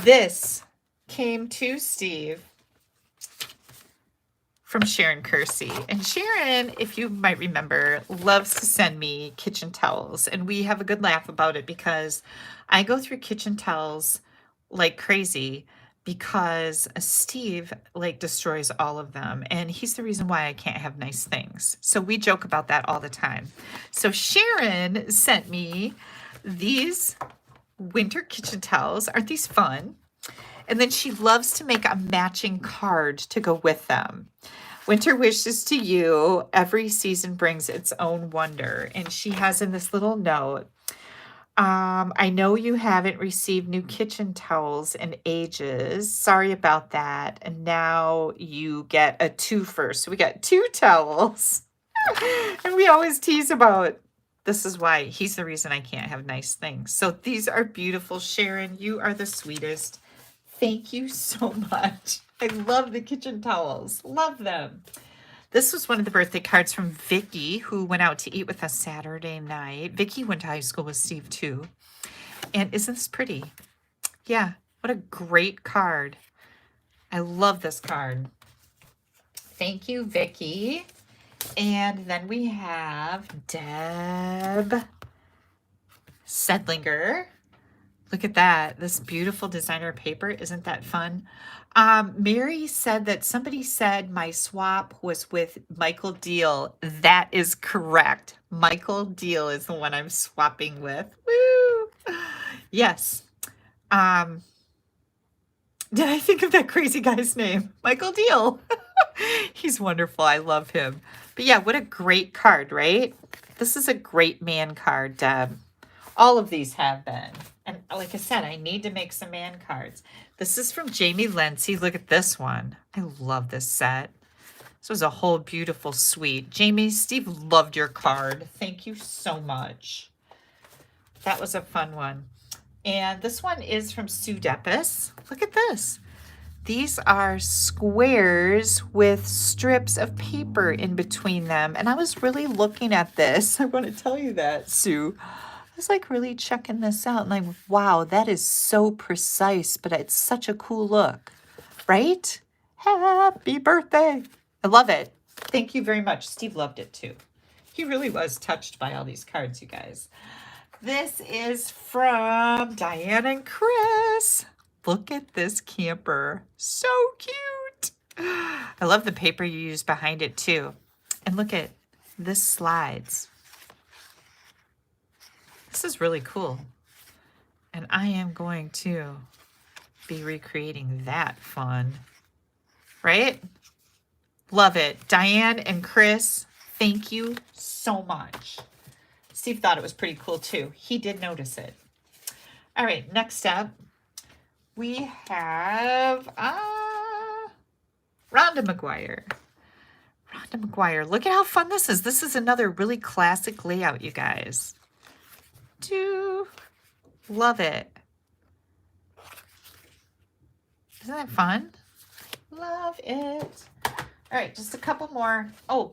this came to Steve from Sharon Kersey. And Sharon, if you might remember, loves to send me kitchen towels. And we have a good laugh about it because I go through kitchen towels like crazy because Steve like destroys all of them. And he's the reason why I can't have nice things. So we joke about that all the time. So Sharon sent me these winter kitchen towels. Aren't these fun? And then she loves to make a matching card to go with them. Winter wishes to you. Every season brings its own wonder. And she has in this little note, I know you haven't received new kitchen towels in ages. Sorry about that. And now you get a twofer. So we got 2 towels. And we always tease about, this is why he's the reason I can't have nice things. So these are beautiful. Sharon, you are the sweetest. Thank you so much. I love the kitchen towels. Love them. This was one of the birthday cards from Vicky, who went out to eat with us Saturday night. Vicky went to high school with Steve, too. And isn't this pretty? Yeah, what a great card. I love this card. Thank you, Vicky. And then we have Deb Sedlinger. Look at that. This beautiful designer paper. Isn't that fun? Mary said that somebody said my swap was with Michael Deal. That is correct. Michael Deal is the one I'm swapping with. Woo! Yes. Did I think of that crazy guy's name? Michael Deal. He's wonderful. I love him. But yeah, what a great card, right? This is a great man card, Deb. All of these have been. And like I said, I need to make some man cards. This is from Jamie Lindsay. Look at this one. I love this set. This was a whole beautiful suite. Jamie, Steve loved your card. Thank you so much. That was a fun one. And this one is from Sue Deppis. Look at this. These are squares with strips of paper in between them. And I was really looking at this. I want to tell you that, Sue. I was like really checking this out and like, wow, that is so precise, but it's such a cool look, right? Happy birthday. I love it. Thank you very much. Steve loved it too. He really was touched by all these cards, you guys. This is from Diane and Chris. Look at this camper. So cute. I love the paper you use behind it too. And look at this slides. This is really cool. And I am going to be recreating that fun. Right? Love it. Diane and Chris, thank you so much. Steve thought it was pretty cool too. He did notice it. All right, next up, we have Rhonda McGuire. Rhonda McGuire. Look at how fun this is. This is another really classic layout, you guys. Do love it. Isn't that fun? Love it. All right, just a couple more. Oh,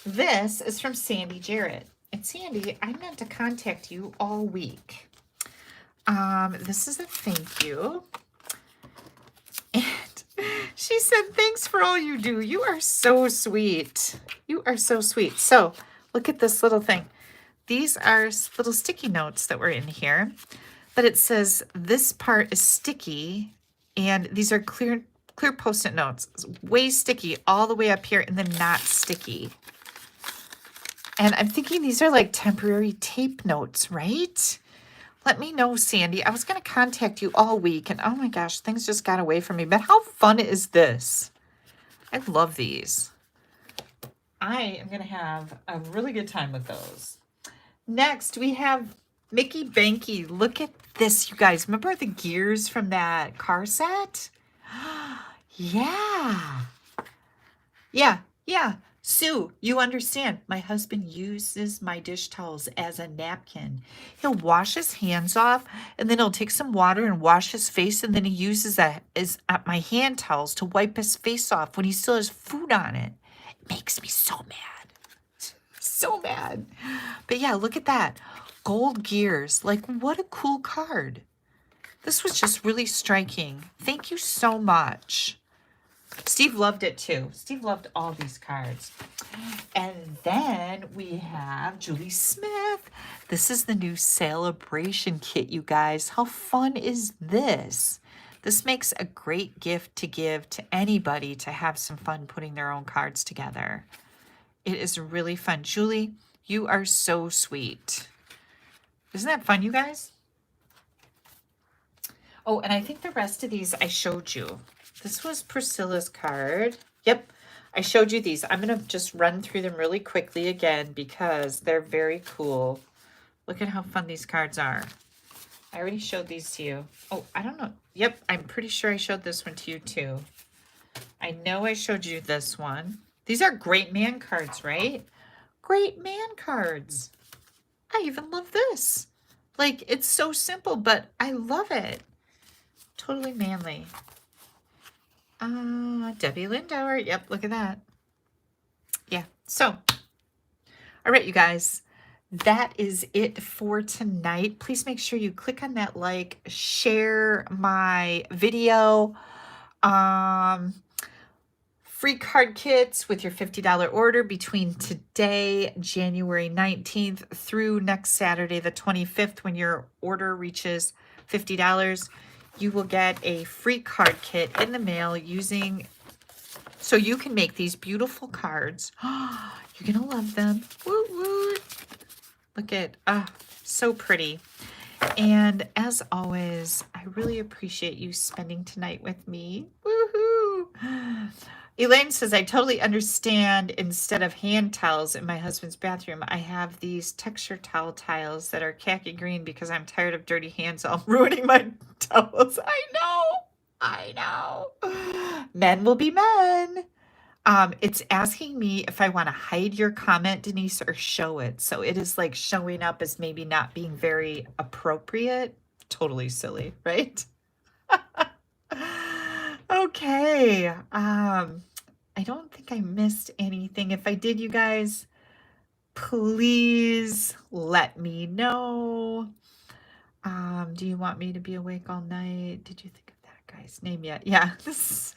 this is from Sandy Jarrett. And Sandy, I meant to contact you all week. This is a thank you. And she said, thanks for all you do. You are so sweet. You are so sweet. So look at this little thing. These are little sticky notes that were in here, but it says this part is sticky and these are clear Post-it notes. It's way sticky all the way up here and then not sticky. And I'm thinking these are like temporary tape notes, right? Let me know, Sandy. I was going to contact you all week and oh my gosh, things just got away from me. But how fun is this? I love these. I am going to have a really good time with those. Next, we have Mickey Banky. Look at this, you guys. Remember the gears from that car set? Yeah. Yeah. Sue, you understand. My husband uses my dish towels as a napkin. He'll wash his hands off, and then he'll take some water and wash his face, and then he uses my hand towels to wipe his face off when he still has food on it. It makes me so mad. So mad. But yeah, look at that. Gold gears. Like, what a cool card. This was just really striking. Thank you so much. Steve loved it too. Steve loved all these cards. And then we have Julie Smith. This is the new celebration kit, you guys. How fun is this? This makes a great gift to give to anybody to have some fun putting their own cards together. It is really fun. Julie, you are so sweet. Isn't that fun, you guys? Oh, and I think the rest of these I showed you. This was Priscilla's card. Yep, I showed you these. I'm going to just run through them really quickly again because they're very cool. Look at how fun these cards are. I already showed these to you. Oh, I don't know. Yep, I'm pretty sure I showed this one to you too. I know I showed you this one. These are great man cards, right? Great man cards. I even love this. Like, it's so simple, but I love it. Totally manly. Debbie Lindauer. Yep, look at that. Yeah, so. All right, you guys. That is it for tonight. Please make sure you click on that like, share my video. Free card kits with your $50 order between today, January 19th, through next Saturday, the 25th, when your order reaches $50, you will get a free card kit in the mail so you can make these beautiful cards. You're going to love them. Woo, woo. Look at, so pretty. And as always, I really appreciate you spending tonight with me. Woohoo! Elaine says, I totally understand. Instead of hand towels in my husband's bathroom, I have these texture towel tiles that are khaki green because I'm tired of dirty hands all ruining my towels. I know. Men will be men. It's asking me if I want to hide your comment, Denise, or show it. So it is like showing up as maybe not being very appropriate. Totally silly, right? Okay. I don't think I missed anything. If I did, you guys, please let me know. Do you want me to be awake all night? Did you think of that guy's name yet? Yeah, this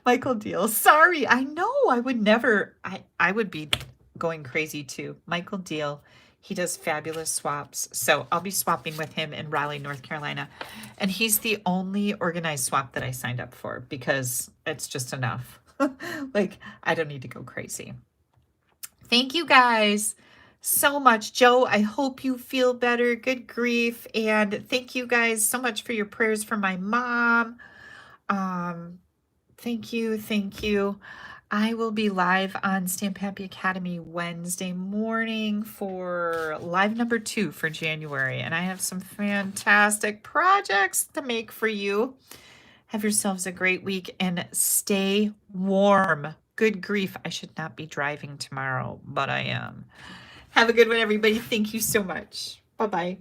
Michael Deal. Sorry, I know I would never, I would be going crazy too. Michael Deal, he does fabulous swaps. So I'll be swapping with him in Raleigh, North Carolina. And he's the only organized swap that I signed up for because it's just enough. Like, I don't need to go crazy. Thank you guys so much. Joe, I hope you feel better. Good grief. And thank you guys so much for your prayers for my mom. Thank you. Thank you. I will be live on Stamp Happy Academy Wednesday morning for live number 2 for January. And I have some fantastic projects to make for you. Have yourselves a great week and stay warm. Good grief. I should not be driving tomorrow, but I am. Have a good one, everybody. Thank you so much. Bye-bye.